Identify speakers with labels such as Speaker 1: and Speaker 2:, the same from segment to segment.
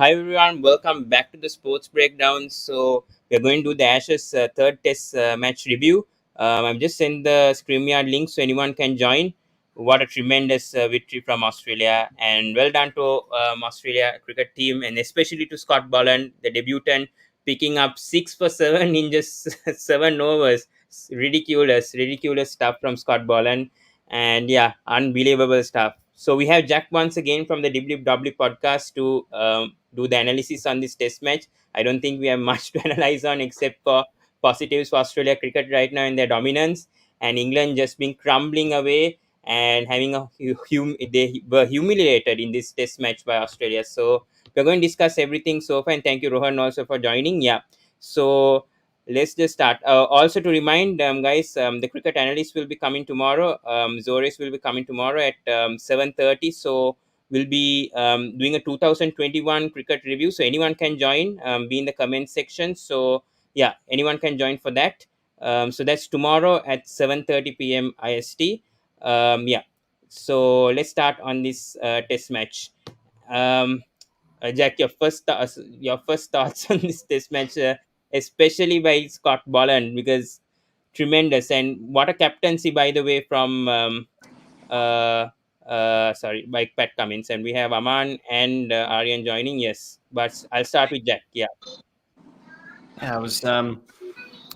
Speaker 1: Hi everyone, welcome back to the Sports Breakdown. So we're going to do the Ashes third Test match review. I've just sent the StreamYard link so anyone can join. What a tremendous victory from Australia, and well done to Australia cricket team, and especially to Scott Boland, the debutant, picking up 6 for 7 in just 7 overs. Ridiculous stuff from Scott Boland, and yeah, unbelievable stuff. So we have Jack once again from the Dibbly Dobbly Podcast to do the analysis on this test match. I don't think we have much to analyze on except for positives for Australia cricket right now in their dominance, and England just been crumbling away and having they were humiliated in this test match by Australia. So we're going to discuss everything so far, and thank you Rohan also for joining. Yeah, so let's just start. Also to remind guys, the cricket analyst will be coming tomorrow. Zores will be coming tomorrow at 7:30. So we'll be doing a 2021 cricket review. So anyone can join. Be in the comment section. So yeah, anyone can join for that. So that's tomorrow at 7:30 p.m. IST. Yeah. So let's start on this test match. Um, Jack, your first thoughts on this test match, especially by Scott Boland, because tremendous, and what a captaincy by the way from by Pat Cummins, and we have Aman and Aryan joining. Yes, but I'll start with Jack. Yeah,
Speaker 2: I was I'm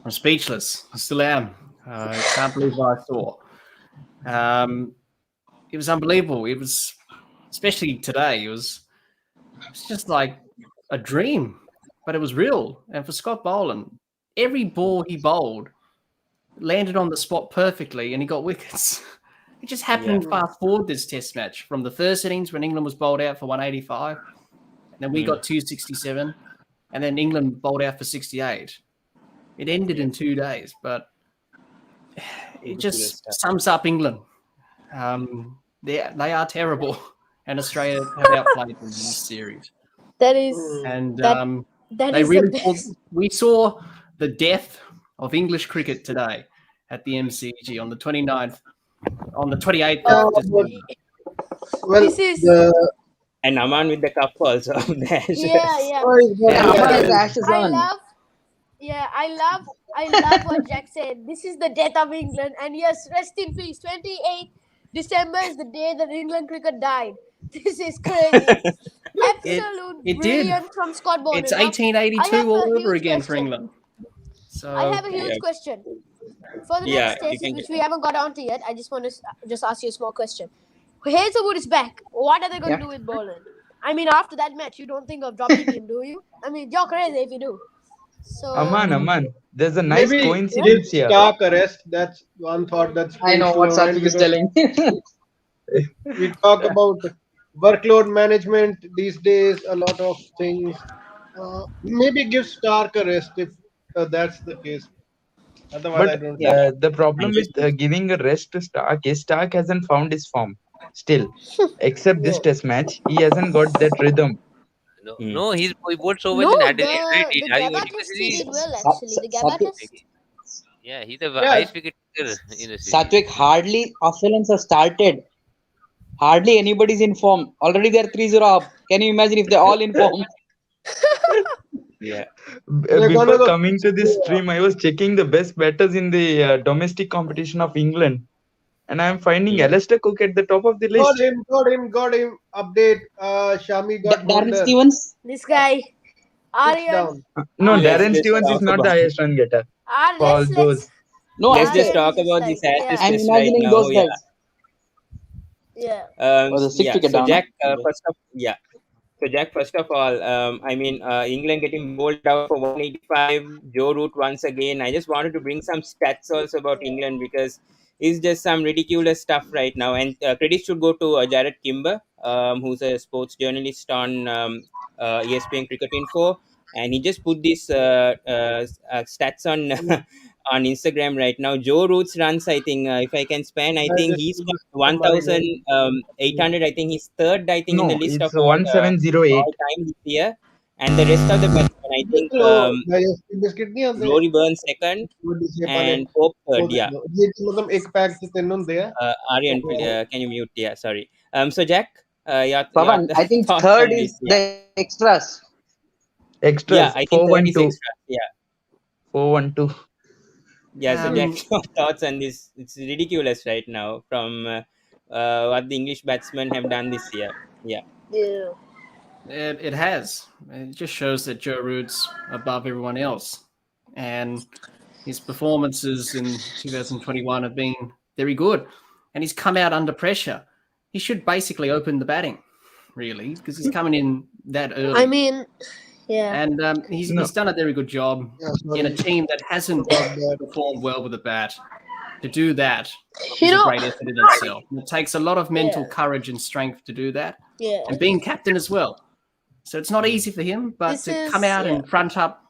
Speaker 2: speechless. I still am. I can't believe what I saw. It was unbelievable. It was, especially today, it was just like a dream, but it was real. And for Scott Boland, every ball he bowled landed on the spot perfectly, and he got wickets. It just happened fast forward this test match from the first innings when England was bowled out for 185, and then we got 267, and then England bowled out for 68. It ended in 2 days, but it just sums up England. They are terrible, and Australia have outplayed them in this series.
Speaker 3: That is,
Speaker 2: And
Speaker 3: that
Speaker 2: they
Speaker 3: is
Speaker 2: really
Speaker 3: the best.
Speaker 2: we saw the death of English cricket today at the MCG on the 29th, on the 28th of December.
Speaker 4: Well,
Speaker 3: This is
Speaker 1: and Aman with the cup also.
Speaker 3: yeah. I love what Jack said. This is the death of England, and yes, rest in peace. 28th December is the day that England cricket died. This is crazy. Absolute
Speaker 2: It did.
Speaker 3: brilliant from Scott Boland.
Speaker 2: It's
Speaker 3: Now, I
Speaker 2: 1882
Speaker 3: have a
Speaker 2: all over
Speaker 3: huge
Speaker 2: again for
Speaker 3: question.
Speaker 2: England. So
Speaker 3: I have a huge question for the
Speaker 1: Yeah,
Speaker 3: next
Speaker 1: you
Speaker 3: test,
Speaker 1: can
Speaker 3: which we haven't got onto yet. I just want to just ask you a small question. Hazelwood is back. What are they going to do with Boland? I mean, after that match, you don't think of dropping him, do you? I mean, you're crazy if you do. So
Speaker 5: Aman, there's a nice
Speaker 4: maybe
Speaker 5: coincidence
Speaker 4: give
Speaker 5: here.
Speaker 4: Stark a rest. That's one thought that's
Speaker 6: I know what Satvik is telling.
Speaker 4: We talk about workload management these days, a lot of things. Maybe give Stark a rest if that's the case. Otherwise, I
Speaker 5: But
Speaker 4: don't.
Speaker 5: the problem with giving a rest to Stark is Stark hasn't found his form still. Except this test match, he hasn't got that rhythm.
Speaker 7: No, he bowled so well
Speaker 3: no,
Speaker 7: in
Speaker 3: the
Speaker 7: Adelaide. Are you
Speaker 3: Gabba
Speaker 7: watching the
Speaker 3: test he
Speaker 7: series?
Speaker 3: did well actually. The Gabba test.
Speaker 7: Yeah, he's the
Speaker 4: Yes.
Speaker 7: highest wicket taker in the series.
Speaker 6: Satvik, hardly Australians have started. Hardly anybody's in form. Already they're 3-0 up. Can you imagine if they're all in form?
Speaker 1: yeah.
Speaker 5: Before coming to this stream, I was checking the best batters in the domestic competition of England, and I'm finding Alistair Cook at the top of the list.
Speaker 4: Got him. Update. Shami got
Speaker 6: Darren
Speaker 4: bolder.
Speaker 6: Stevens.
Speaker 3: This guy,
Speaker 4: It's
Speaker 3: Aryan.
Speaker 4: down.
Speaker 5: No,
Speaker 1: Let's
Speaker 5: Darren
Speaker 1: just
Speaker 5: Stevens is
Speaker 1: talk
Speaker 5: not the
Speaker 1: about-
Speaker 5: highest run getter. For
Speaker 3: Let's
Speaker 5: those.
Speaker 6: No,
Speaker 1: Let's
Speaker 6: I'm
Speaker 1: just
Speaker 3: Aryan
Speaker 1: talk
Speaker 3: is
Speaker 1: about
Speaker 3: like,
Speaker 1: this Ashes
Speaker 3: yeah.
Speaker 6: I'm
Speaker 1: test right
Speaker 6: imagining
Speaker 1: now.
Speaker 6: those
Speaker 1: Yeah.
Speaker 6: guys.
Speaker 3: Yeah.
Speaker 6: Oh, the sixth wicket
Speaker 1: So
Speaker 6: down.
Speaker 1: Jack, So Jack, first of all, England getting bowled out for 185. Joe Root once again. I just wanted to bring some stats also about England because it's just some ridiculous stuff right now. And credit should go to Jared Kimber, who's a sports journalist on ESPN Cricket Info, and he just put these stats on on Instagram right now. Joe Root's runs, I think, if I can span, I think he's got 1,800. I think he's third, I think, in the
Speaker 5: No,
Speaker 1: list
Speaker 5: it's
Speaker 1: of all
Speaker 5: 1708.
Speaker 1: time this year. And the rest of the batsmen, I think,
Speaker 4: biscuit ਨਹੀਂ ਆਉਂਦੇ
Speaker 1: Rory Burns second and Pope third. Yeah.
Speaker 4: ਮਤਲਬ ਇੱਕ pack ਚ ਤਿੰਨ ਹੁੰਦੇ ਆ
Speaker 1: Aryan, can you mute? Yeah, sorry. So Jack.
Speaker 6: Pavan, I think
Speaker 1: thoughts
Speaker 6: third
Speaker 1: on
Speaker 6: is
Speaker 1: this? Yeah,
Speaker 6: the extras.
Speaker 1: yeah.
Speaker 5: Extras
Speaker 1: I think third is
Speaker 5: 412.
Speaker 1: extra. Yeah,
Speaker 5: 412.
Speaker 1: yeah. So Jack,
Speaker 2: Um,
Speaker 1: your thoughts on this? It's ridiculous right now from what the English batsmen have done this year. Yeah.
Speaker 3: Yeah.
Speaker 2: it has. It just shows that Joe Root's above everyone else, and his performances in 2021 have been very good, and he's come out under pressure. He should basically open the batting, really, because he's coming in that early.
Speaker 3: I mean, yeah.
Speaker 2: And he's
Speaker 5: No.
Speaker 2: done a very good job
Speaker 4: Yeah,
Speaker 2: in a
Speaker 4: sorry
Speaker 2: team that hasn't
Speaker 4: about that.
Speaker 2: performed well with the bat. To do that
Speaker 3: You
Speaker 2: is a
Speaker 3: know,
Speaker 2: great effort in itself. And it takes a lot of mental
Speaker 3: Yeah.
Speaker 2: courage and strength to do that,
Speaker 3: yeah.
Speaker 2: and being captain as well. So it's not easy for him, but
Speaker 3: This
Speaker 2: to
Speaker 3: is-
Speaker 2: come out
Speaker 3: yeah.
Speaker 2: and front up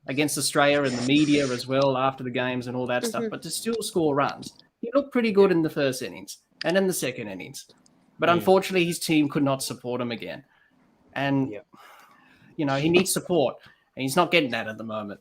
Speaker 2: against Australia and the media as well after the games and all that stuff,
Speaker 3: Mhm.
Speaker 2: but to still score runs. He looked pretty good in the first innings and in the second innings. But
Speaker 1: Mm.
Speaker 2: unfortunately, his team could not support him again. And,
Speaker 1: Yeah.
Speaker 2: he needs support, and he's not getting that at the moment.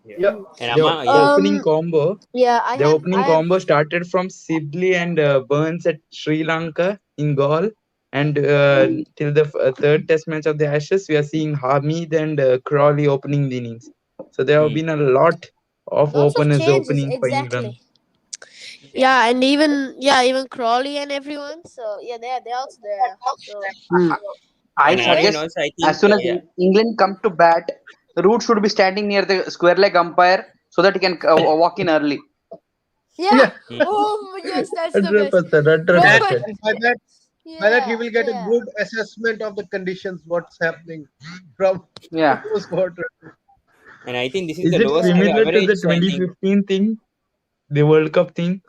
Speaker 4: Yeah.
Speaker 1: And
Speaker 5: The
Speaker 1: Amma, yeah.
Speaker 5: opening
Speaker 3: Um,
Speaker 5: combo.
Speaker 3: Yeah, I
Speaker 5: The
Speaker 3: have.
Speaker 5: opening
Speaker 3: I have
Speaker 5: combo started from Sibley and Burns at Sri Lanka in goal, and till the third Test match of the Ashes, we are seeing Hamid and Crawley opening the innings. So there have
Speaker 1: Mm.
Speaker 5: been a lot of
Speaker 3: lots of
Speaker 5: openers
Speaker 3: changes,
Speaker 5: opening for England.
Speaker 3: exactly. Yeah, and even Crawley and everyone. So yeah, they're also there. So
Speaker 6: I
Speaker 1: And
Speaker 6: suggest
Speaker 1: also I
Speaker 6: as
Speaker 1: think
Speaker 6: soon as
Speaker 1: yeah.
Speaker 6: England come to bat, Root should be standing near the square leg umpire so that he can walk in early.
Speaker 3: yeah.
Speaker 1: Mm.
Speaker 3: Oh yes, that's the
Speaker 5: 100%,
Speaker 3: best.
Speaker 5: 100%.
Speaker 4: And by that he will get a good assessment of the conditions, what's happening from
Speaker 6: Yeah.
Speaker 4: those quarters.
Speaker 1: And I think this is
Speaker 5: Is
Speaker 1: the
Speaker 5: it
Speaker 1: lowest ever
Speaker 5: similar to
Speaker 1: average.
Speaker 5: the
Speaker 1: I think
Speaker 5: 2015 thing, the World Cup thing,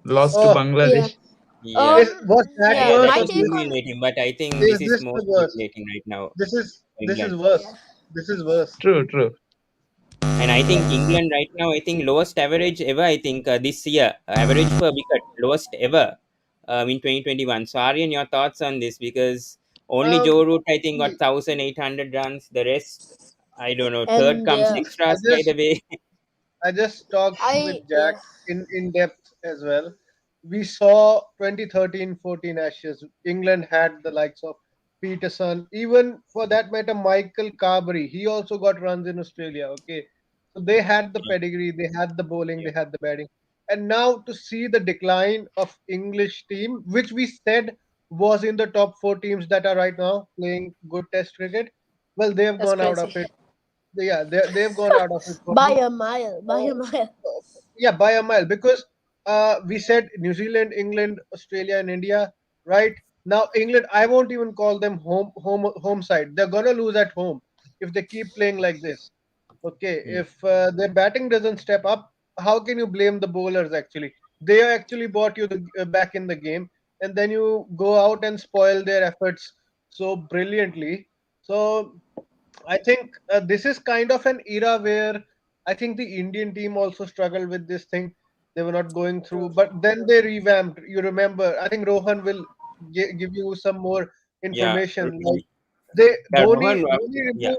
Speaker 5: lost to
Speaker 4: Oh,
Speaker 5: Bangladesh?
Speaker 1: yeah.
Speaker 4: was that
Speaker 3: Yeah,
Speaker 4: worse?
Speaker 1: That
Speaker 3: my
Speaker 1: was
Speaker 3: take on
Speaker 1: humiliating, but I think
Speaker 4: Is
Speaker 1: this is
Speaker 4: this
Speaker 1: more
Speaker 4: the worst?
Speaker 1: humiliating right now
Speaker 4: This is
Speaker 1: for England.
Speaker 4: worse.
Speaker 3: Yeah.
Speaker 4: This is worse.
Speaker 5: True, true.
Speaker 1: And I think England right now, I think lowest average ever. I think this year average per wicket lowest ever in 2021. So Aryan, your thoughts on this? Because only Joe Root I think got 1,800 runs. The rest I don't know. Third
Speaker 3: and
Speaker 1: comes
Speaker 4: I
Speaker 1: extras by
Speaker 4: just
Speaker 1: the way.
Speaker 4: I just talked with
Speaker 3: yeah.
Speaker 4: Jack in depth as well. We saw 2013-14 Ashes. England had the likes of Peterson, even for that matter, Michael Carberry. He also got runs in Australia. Okay, so they had the pedigree, they had the bowling, they had the batting, and now to see the decline of English team, which we said was in the top four teams that are right now playing good Test cricket. Well, they have
Speaker 3: That's
Speaker 4: gone out of
Speaker 3: crazy.
Speaker 4: it. Yeah, they've gone out of it for
Speaker 3: By
Speaker 4: me.
Speaker 3: a mile. By a mile.
Speaker 4: Yeah, by a mile, because we said New Zealand, England, Australia, and India. Right now, England, I won't even call them home side. They're gonna lose at home if they keep playing like this. Okay,
Speaker 1: Hmm.
Speaker 4: if their batting doesn't step up, how can you blame the bowlers? Actually, they actually brought you back in the game, and then you go out and spoil their efforts so brilliantly. So I think this is kind of an era where I think the Indian team also struggled with this thing. They were not going through, but then they revamped. You remember? I think Rohan will give you some more
Speaker 1: Yeah.
Speaker 4: information. Like they
Speaker 1: Yeah, Rohan, yeah.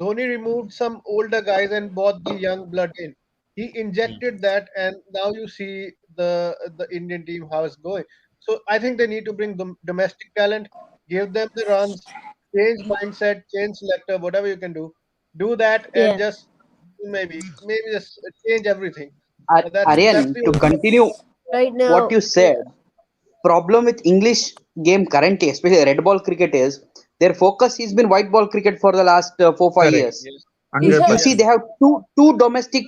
Speaker 4: Dhoni removed some older guys and brought the young blood in. He
Speaker 1: Hmm.
Speaker 4: injected that, and now you see the Indian team how it's going. So I think they need to bring the domestic talent, give them the runs, change mindset, change selector, whatever you can do. Do that and
Speaker 3: Yeah.
Speaker 4: just maybe just change everything. That's
Speaker 6: Aryan,
Speaker 4: the
Speaker 6: to
Speaker 4: only
Speaker 6: continue
Speaker 3: Right
Speaker 6: what
Speaker 3: now.
Speaker 6: you said, problem with English game currently, especially red ball cricket, is their focus has been white ball cricket for the last 4 5
Speaker 5: Correct.
Speaker 6: years. You
Speaker 3: Yeah.
Speaker 6: see,
Speaker 5: 100%.
Speaker 6: they have two domestic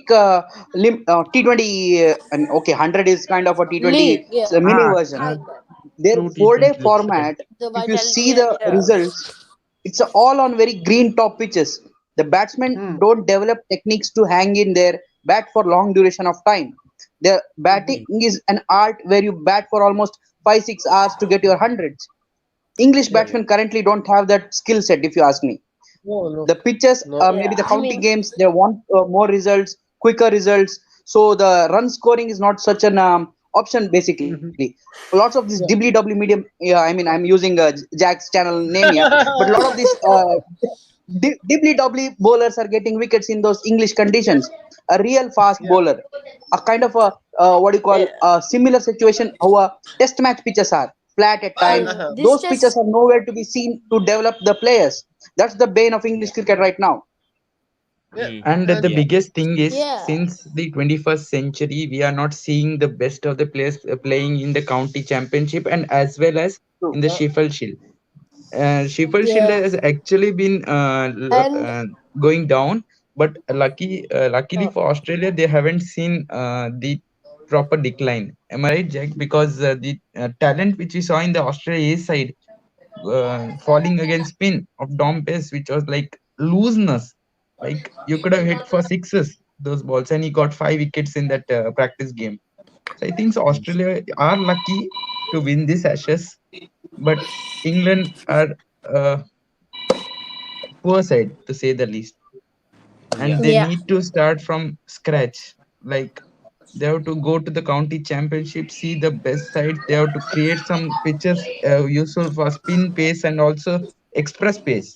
Speaker 6: T20, and okay, 100 is kind of a
Speaker 3: League.
Speaker 6: T20
Speaker 3: Yeah.
Speaker 6: mini
Speaker 5: Ah,
Speaker 6: version.
Speaker 3: Kind of.
Speaker 6: Their
Speaker 5: true
Speaker 6: 4 day
Speaker 5: T20 leagues. Correct.
Speaker 6: format,
Speaker 3: The
Speaker 6: if you
Speaker 3: vitality
Speaker 6: see
Speaker 3: and
Speaker 6: the results, it's all on very green top pitches. The batsmen
Speaker 4: Hmm.
Speaker 6: don't develop techniques to hang in their bat for long duration of time. The batting
Speaker 1: Hmm.
Speaker 6: is an art where you bat for almost 5 6 hours to get your hundreds. English
Speaker 4: Yeah.
Speaker 1: Yeah.
Speaker 6: batsmen currently don't have that skill set, if you ask me.
Speaker 4: No.
Speaker 6: The pitches,
Speaker 4: No.
Speaker 6: maybe
Speaker 3: Yeah.
Speaker 6: the
Speaker 3: I
Speaker 6: county
Speaker 3: mean,
Speaker 6: games, they want more results, quicker results. So the run scoring is not such an option basically.
Speaker 4: Mhm.
Speaker 6: Lots of this
Speaker 4: Yeah.
Speaker 6: dibbly doubly medium. Yeah, I mean, I'm using Jack's channel name here, but a lot of these dibbly doubly bowlers are getting wickets in those English conditions. A real fast
Speaker 4: Yeah.
Speaker 6: bowler, a kind of a what do you call
Speaker 3: yeah.
Speaker 6: a similar situation how Test match pitches are. flat at times.
Speaker 3: This
Speaker 6: Those pitches
Speaker 3: just
Speaker 6: are nowhere to be seen to develop the players. That's the bane of English cricket right now.
Speaker 4: Yeah,
Speaker 5: And the
Speaker 4: and
Speaker 1: Yeah.
Speaker 5: biggest thing is,
Speaker 3: yeah
Speaker 5: since the 21st century, we are not seeing the best of the players playing in the county championship and as well as
Speaker 6: True.
Speaker 5: in the Sheffield Shield. Sheffield Shield
Speaker 3: yeah
Speaker 5: has actually been
Speaker 3: and
Speaker 5: going down, but luckily
Speaker 3: uh,
Speaker 5: for Australia, they haven't seen the proper decline. Am I right, Jack? Because the talent which we saw in the Australia side falling against spin of Dom Pace, which was like looseness. Like you could have hit for sixes those balls, and he got 5 wickets in that practice game. So I think so Australia are lucky to win this Ashes, but England are uh, poor side to say the least, and
Speaker 1: Yeah.
Speaker 5: they
Speaker 3: yeah
Speaker 5: need to start from scratch. Like they have to go to the county championship, see the best sides. They have to create some pitches useful for spin pace and also express pace.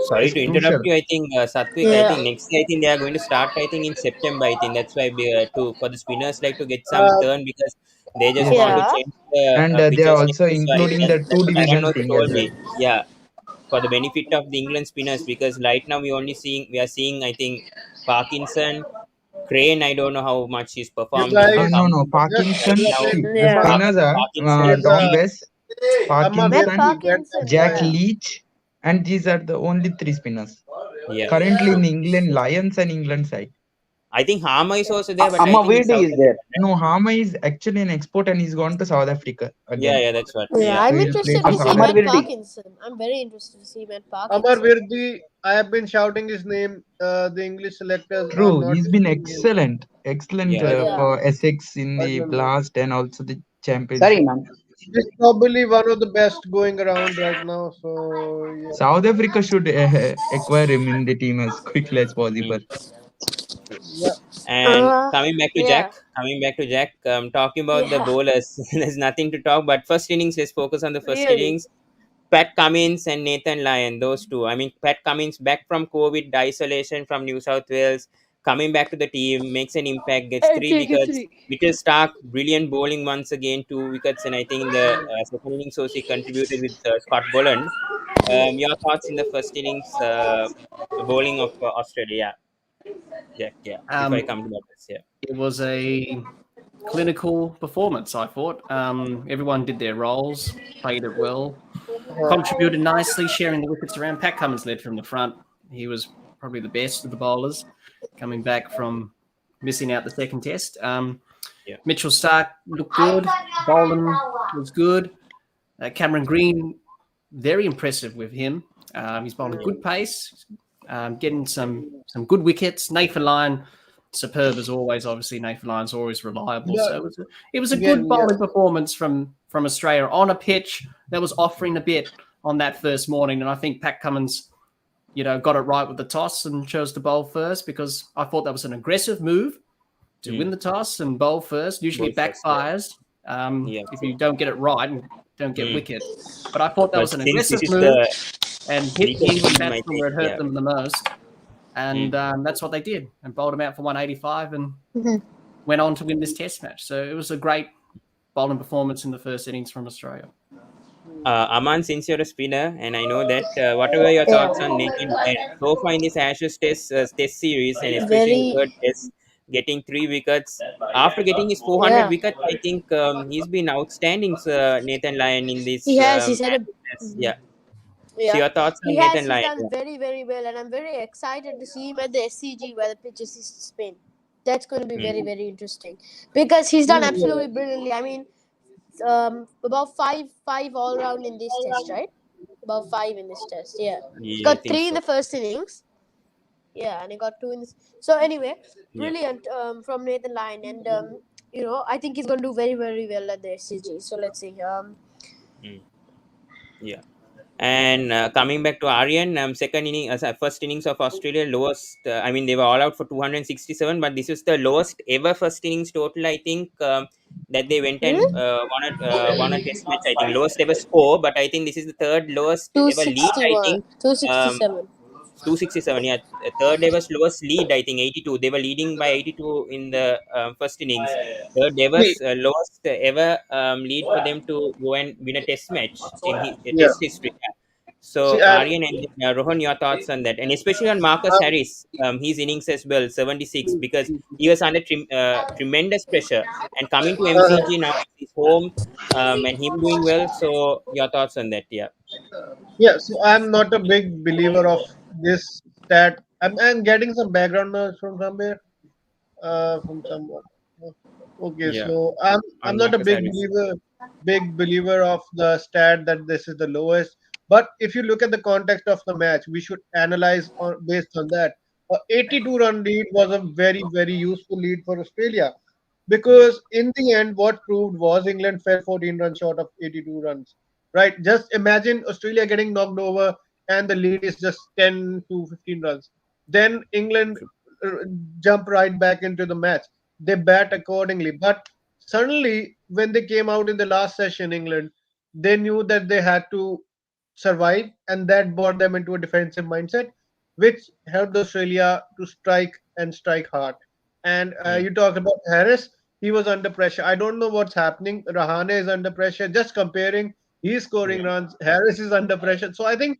Speaker 1: Sorry
Speaker 5: It's
Speaker 1: to interrupt
Speaker 5: crucial.
Speaker 1: you. I think Satvik. I
Speaker 3: yeah
Speaker 1: think next year I think they are going to start. I think in September. I think that's why to for the spinners like to get some
Speaker 4: uh,
Speaker 1: turn because they just
Speaker 5: Yes,
Speaker 1: want
Speaker 5: yes.
Speaker 1: to
Speaker 3: yeah
Speaker 1: change the
Speaker 5: And they are
Speaker 1: pitches next
Speaker 5: also
Speaker 1: year. So I,
Speaker 5: including the
Speaker 1: that's
Speaker 5: two
Speaker 1: what Alan
Speaker 5: division
Speaker 1: also
Speaker 5: thing
Speaker 1: told
Speaker 5: as well.
Speaker 1: me. Yeah, for the benefit of the England spinners because right now we are seeing I think Parkinson, Crane. I don't know how much he's
Speaker 4: you
Speaker 1: performed. He may
Speaker 4: guys
Speaker 5: No,
Speaker 1: come
Speaker 5: no.
Speaker 4: just
Speaker 1: right
Speaker 5: Parkinson.
Speaker 4: just
Speaker 1: now.
Speaker 4: wait.
Speaker 5: See, the
Speaker 3: yeah
Speaker 4: Amma,
Speaker 5: spinners are
Speaker 1: Parkinson.
Speaker 4: there's
Speaker 5: Dom Bess,
Speaker 4: Amma,
Speaker 3: Matt
Speaker 4: where
Speaker 5: Parkinson,
Speaker 4: the where the
Speaker 3: Parkinson
Speaker 5: Jack
Speaker 4: guy?
Speaker 3: yeah
Speaker 5: Leach, and these are the only three spinners
Speaker 1: Yeah,
Speaker 5: currently in England Lions and England side.
Speaker 1: I think Harmer is also there, but I
Speaker 6: Amma
Speaker 1: think he's
Speaker 6: Virdi
Speaker 1: South
Speaker 6: is there.
Speaker 1: African, right?
Speaker 5: No, Harmer is actually an export and he's gone to South Africa
Speaker 1: Yeah,
Speaker 5: again.
Speaker 1: yeah, that's what.
Speaker 3: yeah
Speaker 1: Yeah.
Speaker 3: I'm
Speaker 5: So he'll play
Speaker 3: interested
Speaker 5: for
Speaker 3: to see
Speaker 5: South
Speaker 6: Amma
Speaker 3: Matt
Speaker 5: Africa.
Speaker 6: Virdi.
Speaker 3: Parkinson. I'm very interested to see Matt
Speaker 4: Amar
Speaker 3: Parkinson.
Speaker 4: Virdi, I have been shouting his name. The English selectors are
Speaker 5: True,
Speaker 4: not
Speaker 5: he's been
Speaker 4: using him.
Speaker 5: excellent, excellent
Speaker 1: Yeah.
Speaker 4: I don't
Speaker 3: Yeah
Speaker 4: know.
Speaker 5: for Essex in
Speaker 4: I
Speaker 5: the
Speaker 4: don't know.
Speaker 5: Blast and also the
Speaker 6: Sorry,
Speaker 5: championship.
Speaker 6: man.
Speaker 4: He's probably one of the best going around right now. So yeah.
Speaker 5: South Africa should acquire him in the team as quickly as possible.
Speaker 1: Mm, true.
Speaker 4: Yeah.
Speaker 1: And
Speaker 3: yeah
Speaker 1: coming back to Jack, talking about the
Speaker 3: yeah
Speaker 1: bowlers, there's nothing to talk. But first innings, let's focus on the first
Speaker 3: really
Speaker 1: innings. Pat Cummins and Nathan Lyon, those two. I mean, Pat Cummins back from COVID isolation from New South Wales, coming back to the team, makes an impact, gets
Speaker 3: I'll
Speaker 1: three
Speaker 3: take it
Speaker 1: wickets.
Speaker 3: three.
Speaker 1: Mitchell Stark, brilliant bowling once again, 2 wickets, and I think in the second innings also he contributed with Scott Boland. Your thoughts in the first innings bowling of Australia, Jack? Yeah, before I
Speaker 2: Um,
Speaker 1: come to that, yeah.
Speaker 2: it was a clinical performance, I thought. Everyone did their roles, played it well, contributed nicely, sharing the wickets around. Pat Cummins led from the front. He was probably the best of the bowlers, coming back from missing out the second test.
Speaker 1: Yeah.
Speaker 2: Mitchell Stark looked good. Boland was good. Cameron Green, very impressive with him. He's bowling good pace, getting some good wickets. Nathan Lyon, superb as always. Obviously, Nathan Lyon's always reliable.
Speaker 4: Yeah.
Speaker 2: So it was a
Speaker 4: Again,
Speaker 2: good bowling performance from Australia on a pitch that was offering a bit on that first morning. And I think Pat Cummins, got it right with the toss and chose to bowl first because I thought that was an aggressive move to win the toss and bowl first. Usually
Speaker 1: Bowl
Speaker 2: it
Speaker 1: first, yeah.
Speaker 2: backfires
Speaker 1: Yeah.
Speaker 2: if you don't get it right and don't get
Speaker 1: Mm.
Speaker 2: wickets. But I thought that
Speaker 1: But
Speaker 2: was an
Speaker 1: since
Speaker 2: aggressive
Speaker 1: this is
Speaker 2: move
Speaker 1: the
Speaker 2: and hit the
Speaker 1: weekend
Speaker 2: England
Speaker 1: team, I
Speaker 2: batsmen
Speaker 1: think,
Speaker 2: where it hurt
Speaker 1: yeah.
Speaker 2: them the most. And that's what they did and bowled him out for 185 and went on to win this test match. So it was a great bowling performance in the first innings from Australia.
Speaker 1: Aman, since you're a spinner, and I know that, what are your
Speaker 3: Yeah.
Speaker 1: thoughts on Nathan Lyon? So far in this Ashes test series, and especially in the
Speaker 3: Very
Speaker 1: third test, getting 3 wickets. After getting his 400
Speaker 3: yeah.
Speaker 1: wickets, I think he's been outstanding, Nathan Lyon, in this
Speaker 3: He has. He's had a
Speaker 1: test. Yeah. So
Speaker 3: yeah.
Speaker 1: your thoughts on
Speaker 3: He has.
Speaker 1: Nathan
Speaker 3: He's
Speaker 1: Lyon?
Speaker 3: done very very well, and I'm very excited to see him at the SCG where the pitches is Spain. That's going to be very very interesting because he's done absolutely brilliantly. I mean, about five all round in this test, right? About 5 in this test. Yeah. He
Speaker 1: Yeah, I
Speaker 3: got
Speaker 1: think
Speaker 3: 3 in
Speaker 1: so.
Speaker 3: the first innings. Yeah, and he got 2 in this. So anyway,
Speaker 1: Yeah.
Speaker 3: brilliant from Nathan Lyon, and I think he's going to do very very well at the SCG. So let's see.
Speaker 1: Yeah. And coming back to Aryan, first innings of Australia, lowest. I mean, they were all out for 267, but this is the lowest ever first innings total. I think that they went and won a test match. I think lowest ever score, but I think this is the third lowest ever lead. I
Speaker 3: 261,
Speaker 1: think
Speaker 3: 267.
Speaker 1: 267. Yeah, third ever lowest lead. I think 82. They were leading by 82 in the first innings. Third ever
Speaker 4: See,
Speaker 1: lowest ever lead for them to go and win a test match in
Speaker 4: yeah.
Speaker 1: test history. Yeah.
Speaker 4: See,
Speaker 1: So
Speaker 4: and
Speaker 1: Aryan and Rohan, your thoughts on that, and especially on Marcus
Speaker 4: um,
Speaker 1: Harris, his innings as well, 76, because he was under tremendous pressure, and coming to
Speaker 4: uh,
Speaker 1: MCG now, his home, and him doing well. So your thoughts on that? Yeah.
Speaker 4: yeah. So I'm not a big believer of this stat. I'm getting some background noise from somewhere. From someone. Okay,
Speaker 1: Yeah.
Speaker 4: so I'm
Speaker 1: On
Speaker 4: not a
Speaker 1: Marcus Harris.
Speaker 4: big believer of the stat that this is the lowest. But if you look at the context of the match, we should analyze based on that. A 82 run lead was a very useful lead for Australia,
Speaker 1: Yeah.
Speaker 4: because in the end, what proved was England fell 14 runs short of 82 runs. Right? Just imagine Australia getting knocked over and the lead is just 10 to 15 runs. Then England uh, jump right back into the match. They bat accordingly. But suddenly, when they came out in the last session, England, they knew that they had to survive, and that brought them into a defensive mindset, which helped Australia to strike hard. And
Speaker 1: Mm.
Speaker 4: you talked about Harris. He was under pressure. I don't know what's happening. Rahane is under pressure. Just comparing, he's scoring
Speaker 1: Yeah.
Speaker 4: runs. Harris is under pressure. So I think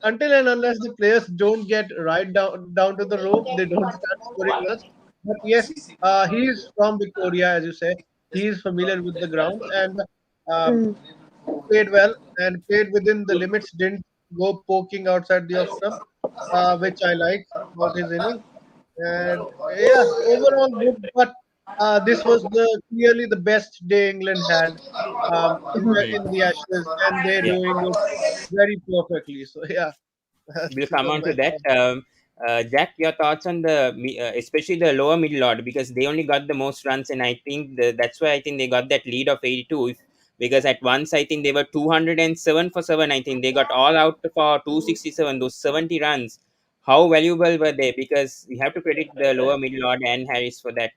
Speaker 4: until and unless the players don't get right down to the rope, they don't start scoring runs. But yes, he is from Victoria, as you say. He is familiar with the ground, and um,
Speaker 3: Mm.
Speaker 4: played well and played within the limits. Didn't go poking outside the off stump, which I like about his inning. And yeah, overall good, but this was the clearly the best day England had in the Ashes, and they're
Speaker 1: Yeah.
Speaker 4: doing it very perfectly. So yeah,
Speaker 1: We'll
Speaker 4: that's
Speaker 1: come on to
Speaker 4: my
Speaker 1: that.
Speaker 4: thought.
Speaker 1: Jack, your thoughts on especially the lower middle order, because they only got the most runs, and I think that's why I think they got that lead of 82. Because at once I think they were 207 for 7. I think they got all out for 267. Those 70 runs, how valuable were they? Because we have to credit the lower middle order and Harris for that.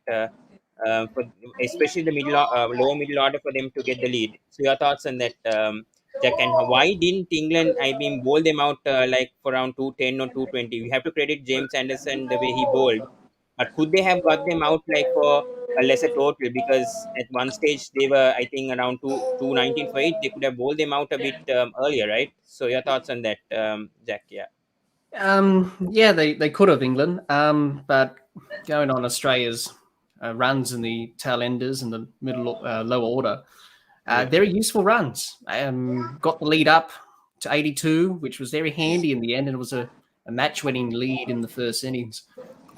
Speaker 1: For especially the lower middle order for them to get the lead. So your thoughts on that? Jack, and why didn't England, I mean, bowl them out like for around 210 or 220? We have to credit James Anderson the way he bowled, but could they have got them out like for a lesser total? Because at one stage they were, I think, around 219 for 8. They could have bowled them out a bit earlier, right? So your thoughts on that, Jack? Yeah.
Speaker 2: Yeah, they could have England, but going on Australia's runs in the tail enders and the middle lower order,
Speaker 1: Yeah.
Speaker 2: very useful runs. Got the lead up to 82, which was very handy in the end, and it was a match-winning lead in the first innings.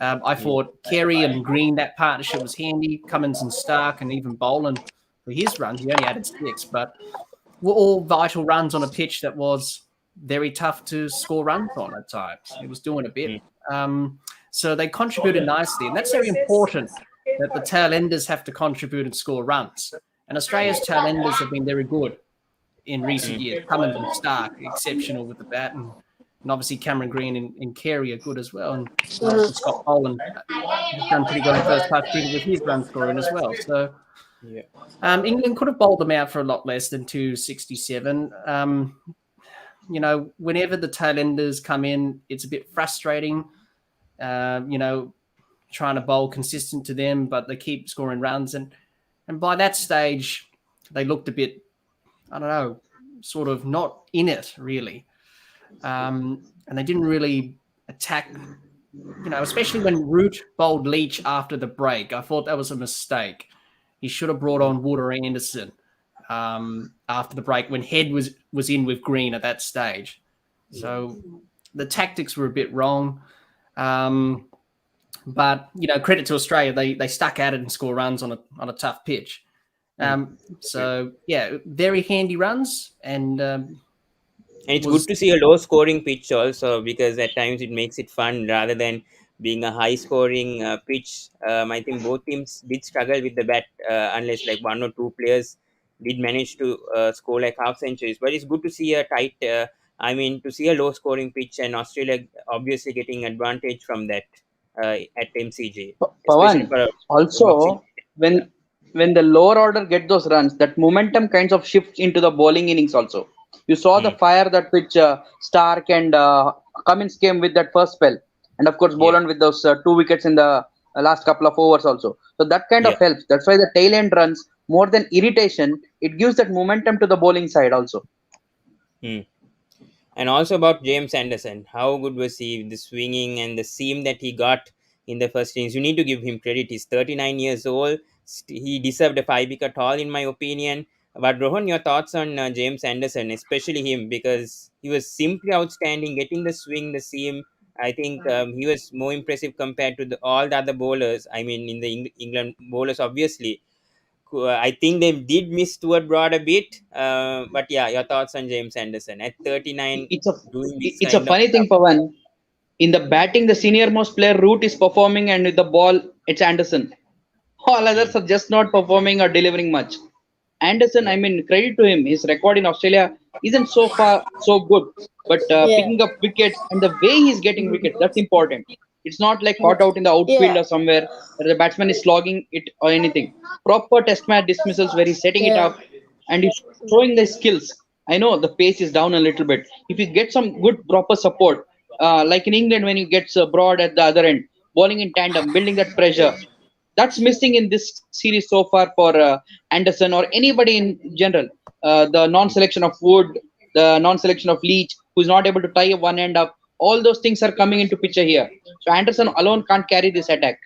Speaker 2: I thought Carey and Green, that partnership was handy. Cummins and Stark, and even Boland for his runs. He only added 6, but were all vital runs on a pitch that was very tough to score runs on at times. It was doing a bit. So they contributed nicely. And that's very important that the tail enders have to contribute and score runs. And Australia's tail enders have been very good in recent years. Cummins and Stark, exceptional with the bat. And obviously Cameron Green and Carey are good as well. And Scott Boland has done pretty good in the first half with his run scoring as well. So
Speaker 1: Yeah.
Speaker 2: England could have bowled them out for a lot less than 267. Whenever the tail enders come in, it's a bit frustrating, trying to bowl consistent to them, but they keep scoring runs. And by that stage, they looked a bit, I don't know, sort of not in it, really. And they didn't really attack, especially when Root bowled Leach after the break. I thought that was a mistake. He should have brought on Wood or Anderson after the break when Head was in with Green at that stage. So the tactics were a bit wrong. But credit to Australia, they stuck at it and score runs on a tough pitch. So yeah, very handy runs, and
Speaker 1: it's good to see a low scoring pitch also, because at times it makes it fun rather than being a high scoring pitch. I think both teams did struggle with the bat, unless like one or two players did manage to score like half centuries. But it's good to see a tight, to see a low scoring pitch, and Australia obviously getting advantage from that at MCG, especially
Speaker 6: Pawan,
Speaker 1: for watching.
Speaker 6: also when the lower order get those runs, that momentum kinds of shifts into the bowling innings also. You saw the fire that which Stark and Cummins came with that first spell, and of course
Speaker 1: Yeah.
Speaker 6: Boland with those 2 wickets in the last couple of overs also. So that kind of
Speaker 1: Yeah.
Speaker 6: helps. That's why the tail end runs more than irritation. It gives that momentum to the bowling side also.
Speaker 1: Hmm. And also about James Anderson, how good was he? The swinging and the seam that he got in the first innings. You need to give him credit. He's 39 years old. He deserved a 5 wicket haul, in my opinion. But Rohan, your thoughts on James Anderson, especially him, because he was simply outstanding, getting the swing, the seam. I think he was more impressive compared to all the other bowlers. I mean, in the England bowlers, obviously. I think they did miss Stuart Broad a bit. But yeah, your thoughts on James Anderson at 39
Speaker 6: It's a
Speaker 1: doing this
Speaker 6: it's a
Speaker 1: kind of
Speaker 6: funny
Speaker 1: stuff.
Speaker 6: thing, Pawan. In the batting, the senior most player Root is performing, and with the ball, it's Anderson. All
Speaker 1: Hmm.
Speaker 6: others are just not performing or delivering much. Anderson,
Speaker 1: Yeah.
Speaker 6: I mean, credit to him. His record in Australia isn't so far so good, but
Speaker 3: Yeah.
Speaker 6: picking up wickets and the way he's getting wickets, that's important. It's not like hot out in the outfield
Speaker 3: Yeah.
Speaker 6: or somewhere where the batsman is slogging it or anything. Proper test match dismissals where he's setting it
Speaker 3: Yeah.
Speaker 6: up and he's showing the skills. I know the pace is down a little bit. If you get some good proper support, like in England when you get Broad at the other end, bowling in tandem, building that pressure, that's missing in this series so far for Anderson or anybody in general. The non-selection of Wood, the non-selection of Leach, who's not able to tie one end up. All those things are coming into picture here. So Anderson alone can't carry this attack.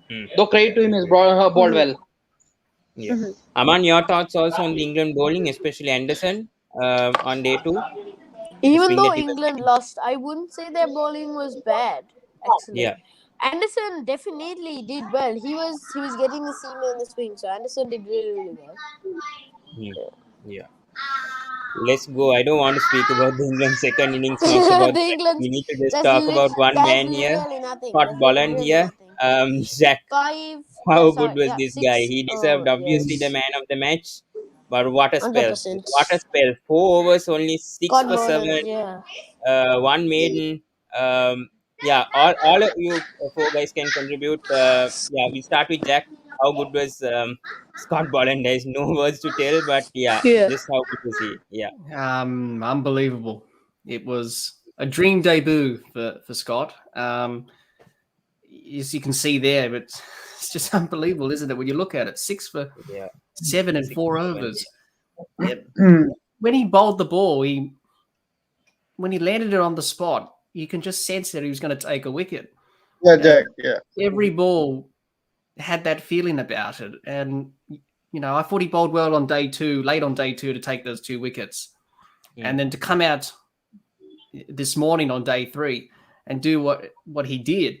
Speaker 1: Hmm.
Speaker 6: Though credit to him, he's bowled well.
Speaker 1: Yeah. Aman, your thoughts also on the England bowling, especially Anderson on day two, the
Speaker 3: Even
Speaker 1: swing
Speaker 3: though
Speaker 1: that he was
Speaker 3: England
Speaker 1: getting.
Speaker 3: lost, I wouldn't say their bowling was bad. Actually,
Speaker 1: Yeah.
Speaker 3: Anderson definitely did well. He was getting the seam and the swing, so Anderson did really really well.
Speaker 1: Hmm. Yeah. Let's go. I don't want to speak about the England second innings much about
Speaker 3: The
Speaker 1: that.
Speaker 3: England,
Speaker 1: We need to just talk about one
Speaker 3: that's
Speaker 1: man here,
Speaker 3: literally nothing.
Speaker 1: Scott
Speaker 3: That's
Speaker 1: Boland
Speaker 3: literally
Speaker 1: here.
Speaker 3: nothing.
Speaker 1: Jack,
Speaker 3: Five, yeah,
Speaker 1: how good
Speaker 3: sorry,
Speaker 1: was
Speaker 3: yeah,
Speaker 1: this guy?
Speaker 3: six.
Speaker 1: He deserved
Speaker 3: Oh
Speaker 1: obviously the
Speaker 3: yes,
Speaker 1: man of the match. But what a
Speaker 3: hundred
Speaker 1: spell!
Speaker 3: percent.
Speaker 1: What a spell! 4 overs, only six
Speaker 3: Scott
Speaker 1: for
Speaker 3: Boland,
Speaker 1: seven.
Speaker 3: yeah,
Speaker 1: One maiden. Yeah, all of you four guys can contribute. Yeah, we start with Jack. How good was Scott Boland? There's no words to tell, but yeah,
Speaker 3: yeah,
Speaker 1: just how good was he? Yeah.
Speaker 2: Unbelievable. It was a dream debut for Scott. As you can see there, but it's just unbelievable, isn't it? When you look at it, 6 for
Speaker 1: Yeah.
Speaker 2: 7 and
Speaker 1: Six
Speaker 2: 4 overs.
Speaker 1: overs.
Speaker 2: Yeah. When he bowled the ball, when he landed it on the spot, you can just sense that he was going to take a wicket.
Speaker 4: Yeah, Jack. Yeah.
Speaker 2: Every ball had that feeling about it, and I thought he bowled well on day two, late on day two, to take those 2 wickets, and then to come out this morning on day three and do what he did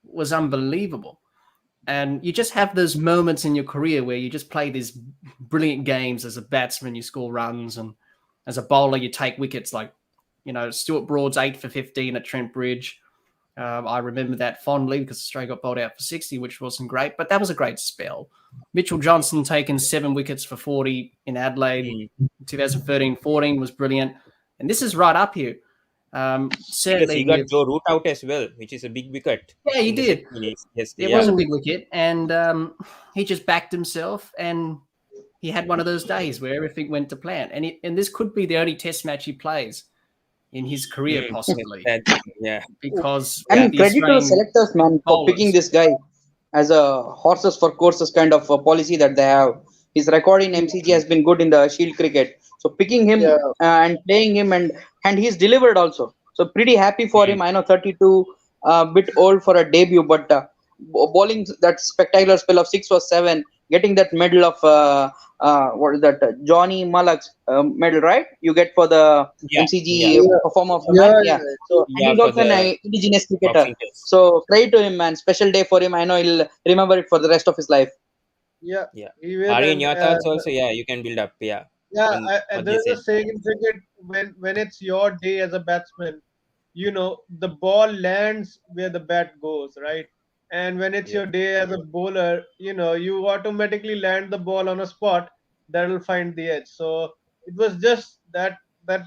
Speaker 2: was unbelievable. And you just have those moments in your career where you just play these brilliant games. As a batsman, you score runs, and as a bowler, you take wickets. Like, Stuart Broad's 8 for 15 at Trent Bridge. I remember that fondly because Australia got bowled out for 60, which wasn't great, but that was a great spell. Mitchell Johnson taking 7 wickets for 40 in Adelaide 2013-14 was brilliant. And this is right up here.
Speaker 1: Because
Speaker 2: Certainly
Speaker 1: he got
Speaker 2: with,
Speaker 1: Joe Root out as well, which is a big wicket
Speaker 2: yeah, he
Speaker 1: in the
Speaker 2: did.
Speaker 1: second innings. Yes,
Speaker 2: It
Speaker 1: yeah.
Speaker 2: was a big wicket, and he just backed himself, and he had one of those days where everything went to plan. And this could be the only Test match he plays in his career, possibly,
Speaker 1: Yeah.
Speaker 2: because
Speaker 6: I
Speaker 1: Yeah.
Speaker 6: mean,
Speaker 2: the
Speaker 6: credit to the
Speaker 2: Australian
Speaker 6: selectors, man, for picking
Speaker 2: bowlers.
Speaker 6: this guy as a horses for courses kind of a policy that they have. His record in MCG has been good in the Shield cricket. So picking him
Speaker 4: Yeah.
Speaker 6: and playing him and he's delivered also. So pretty happy for him. I know 32, a bit old for a debut, but bowling that spectacular spell of 6 for 7, getting that medal of what is that Johnny Malak's medal, right? You get for the
Speaker 1: Yeah. Yeah.
Speaker 6: MCG
Speaker 4: Yeah.
Speaker 6: performer of the
Speaker 4: Yeah.
Speaker 6: match, yeah.
Speaker 4: Yeah.
Speaker 6: So and
Speaker 1: Yeah,
Speaker 6: he's
Speaker 1: for
Speaker 6: also an
Speaker 1: the
Speaker 6: indigenous cricketer.
Speaker 1: boxing test.
Speaker 6: So credit to him, man. Special day for him. I know he'll remember it for the rest of his life.
Speaker 4: Yeah.
Speaker 1: Yeah.
Speaker 4: He will.
Speaker 1: Aryan,
Speaker 4: And
Speaker 1: your thoughts also? Yeah, you can build up. Yeah.
Speaker 4: yeah,
Speaker 1: On what they
Speaker 4: there's a
Speaker 1: said.
Speaker 4: saying in cricket, when it's your day as a batsman, the ball lands where the bat goes, right? And when it's
Speaker 1: Yeah.
Speaker 4: your day as a bowler, you automatically land the ball on a spot that'll find the edge. So it was just that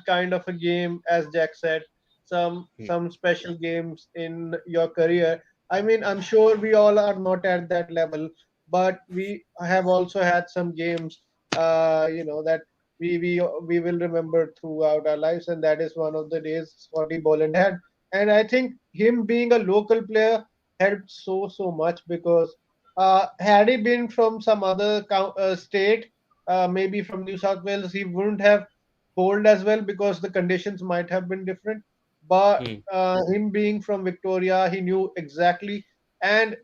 Speaker 4: kind of a game, as Jack said, some special games in your career. I mean, I'm sure we all are not at that level, but we have also had some games, that we will remember throughout our lives, and that is one of the days Scotty Boland had. And I think him being a local player helped so much, because had he been from some other state, maybe from New South Wales, he wouldn't have bowled as well, because the conditions might have been different. But
Speaker 1: Hmm.
Speaker 4: him being from Victoria, he knew exactly. And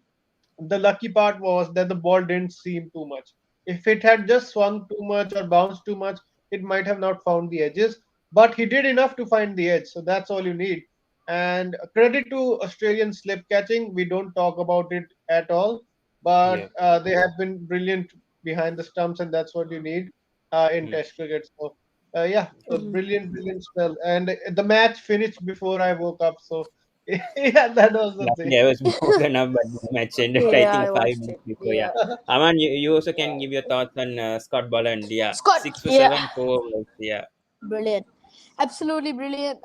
Speaker 4: the lucky part was that the ball didn't seam too much. If it had just swung too much or bounced too much, it might have not found the edges. But he did enough to find the edge, so that's all you need. And credit to Australian slip catching. We don't talk about it at all, but
Speaker 1: Yeah.
Speaker 4: they have been brilliant behind the stumps, and that's what you need in
Speaker 1: Hmm.
Speaker 4: Test cricket. So, yeah, a
Speaker 3: Mhm.
Speaker 4: brilliant spell. And the match finished before I woke up, so yeah, that was the thing.
Speaker 1: Luckily, I was woken up, but the match ended, I
Speaker 3: Yeah, I
Speaker 1: think, five
Speaker 3: watched it.
Speaker 1: minutes before. Yeah.
Speaker 3: Yeah.
Speaker 1: Aman, you also can give your thoughts on Scott Bolland. Yeah.
Speaker 3: Scott.
Speaker 1: 6 for
Speaker 3: Yeah.
Speaker 1: 7, 4 overs. Yeah.
Speaker 3: Brilliant. Absolutely brilliant.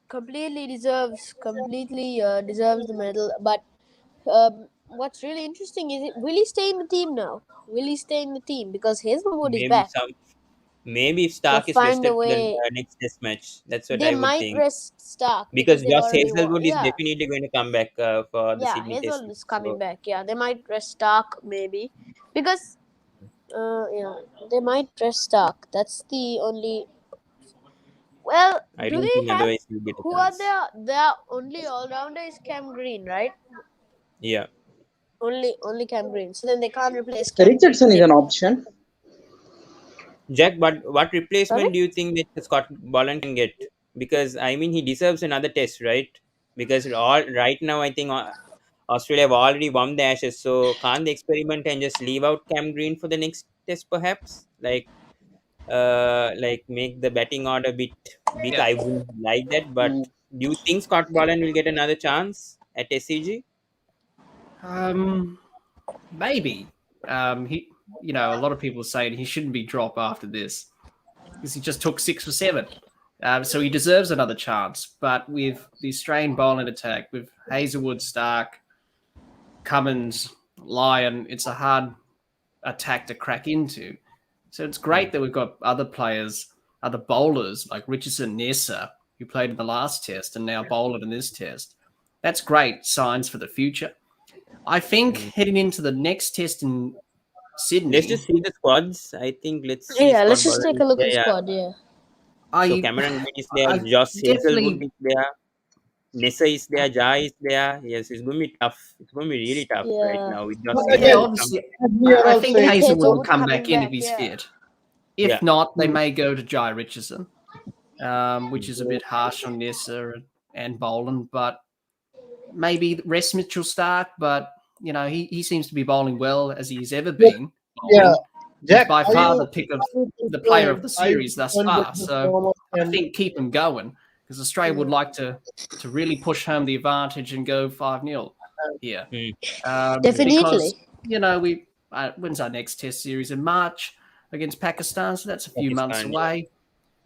Speaker 3: Completely deserves the medal. But what's really interesting is, will he stay in the team now? Will he stay in the team because Hazelwood is
Speaker 1: Maybe
Speaker 3: back?
Speaker 1: some. Maybe if
Speaker 3: They'll
Speaker 1: Stark is
Speaker 3: find a
Speaker 1: rested for the
Speaker 3: way.
Speaker 1: next Test match, that's what
Speaker 3: They
Speaker 1: I would
Speaker 3: might
Speaker 1: think.
Speaker 3: rest Stark because
Speaker 1: Because
Speaker 3: they've
Speaker 1: Josh
Speaker 3: already won.
Speaker 1: Hazelwood is
Speaker 3: Yeah,
Speaker 1: definitely going to come back for the
Speaker 3: yeah.
Speaker 1: Sydney Test
Speaker 3: Hazelwood
Speaker 1: match.
Speaker 3: is coming
Speaker 1: So
Speaker 3: back. Yeah, they might rest Stark maybe because yeah, they might rest Stark. That's the only. Well,
Speaker 1: I
Speaker 3: do
Speaker 1: don't
Speaker 3: they
Speaker 1: think
Speaker 3: have
Speaker 1: otherwise he'll get a
Speaker 3: who are
Speaker 1: chance.
Speaker 3: their only all rounder is Cam Green, right?
Speaker 1: Yeah.
Speaker 3: Only Cam Green. So then they can't replace Cam Green.
Speaker 6: Richardson is an option.
Speaker 1: Jack, but what
Speaker 3: Sorry?
Speaker 1: replacement do you think that Scott Bolland can get? Because I mean, he deserves another Test, right? Because all right now, I think Australia have already won the Ashes, so can't they experiment and just leave out Cam Green for the next Test, perhaps? Like make the batting order a bit weak.
Speaker 2: Yeah.
Speaker 1: I wouldn't like that, but do you think Scott Bolland will get another chance at SCG?
Speaker 2: Maybe. He, a lot of people are saying he shouldn't be dropped after this because he just took 6 for 7. So he deserves another chance. But with the Australian bowling attack, with Hazelwood, Stark, Cummins, Lyon, it's a hard attack to crack into. So it's great that we've got other players, other bowlers like Richardson, Nessa, who played in the last Test and now bowled in this Test. That's great signs for the future. I think heading into the next Test in Sydney,
Speaker 1: Let's just see the squads. I think let's see
Speaker 3: Yeah,
Speaker 1: Scott
Speaker 3: let's just take
Speaker 1: Bolland.
Speaker 3: a look at
Speaker 1: Yeah,
Speaker 3: the
Speaker 1: yeah.
Speaker 3: squad. Yeah.
Speaker 1: So
Speaker 2: I
Speaker 1: Cameron Green is there,
Speaker 2: I
Speaker 1: Josh Hazelwood
Speaker 2: definitely,
Speaker 1: is there, Nessa is there, Jai is there. Yes, it's going to be tough. It's going to be really tough right
Speaker 3: Yeah.
Speaker 1: now with Josh
Speaker 4: But
Speaker 2: yeah,
Speaker 4: again,
Speaker 1: Hazelwood coming.
Speaker 2: obviously,
Speaker 4: as we are
Speaker 2: I
Speaker 4: all
Speaker 2: think
Speaker 3: With
Speaker 4: saying,
Speaker 2: Hazelwood will
Speaker 3: Hazelwood
Speaker 2: come
Speaker 3: coming
Speaker 2: back in if
Speaker 3: back,
Speaker 2: he's
Speaker 3: yeah.
Speaker 2: fit. If
Speaker 1: Yeah.
Speaker 2: not, they may go to Jai Richardson, which is a bit harsh on Nessa and Boland, but maybe rest Mitchell Stark. But he seems to be bowling well as he's ever been
Speaker 4: yeah,
Speaker 2: bowling. He's
Speaker 4: Jack,
Speaker 2: by
Speaker 4: are
Speaker 2: far
Speaker 4: you
Speaker 2: the pick of
Speaker 4: are you
Speaker 2: the player of
Speaker 4: concerned?
Speaker 2: the
Speaker 4: Are you
Speaker 2: series thus
Speaker 4: concerned with
Speaker 2: far.
Speaker 4: the
Speaker 2: So
Speaker 4: form of
Speaker 2: I
Speaker 4: Cam?
Speaker 2: think keep him going because Australia would like to really push home the advantage and go 5-0 here.
Speaker 1: Hmm.
Speaker 2: Because
Speaker 3: Definitely.
Speaker 2: we when's our next Test series in March against Pakistan, so that's a few months
Speaker 1: Pakistan. Yeah.
Speaker 2: away.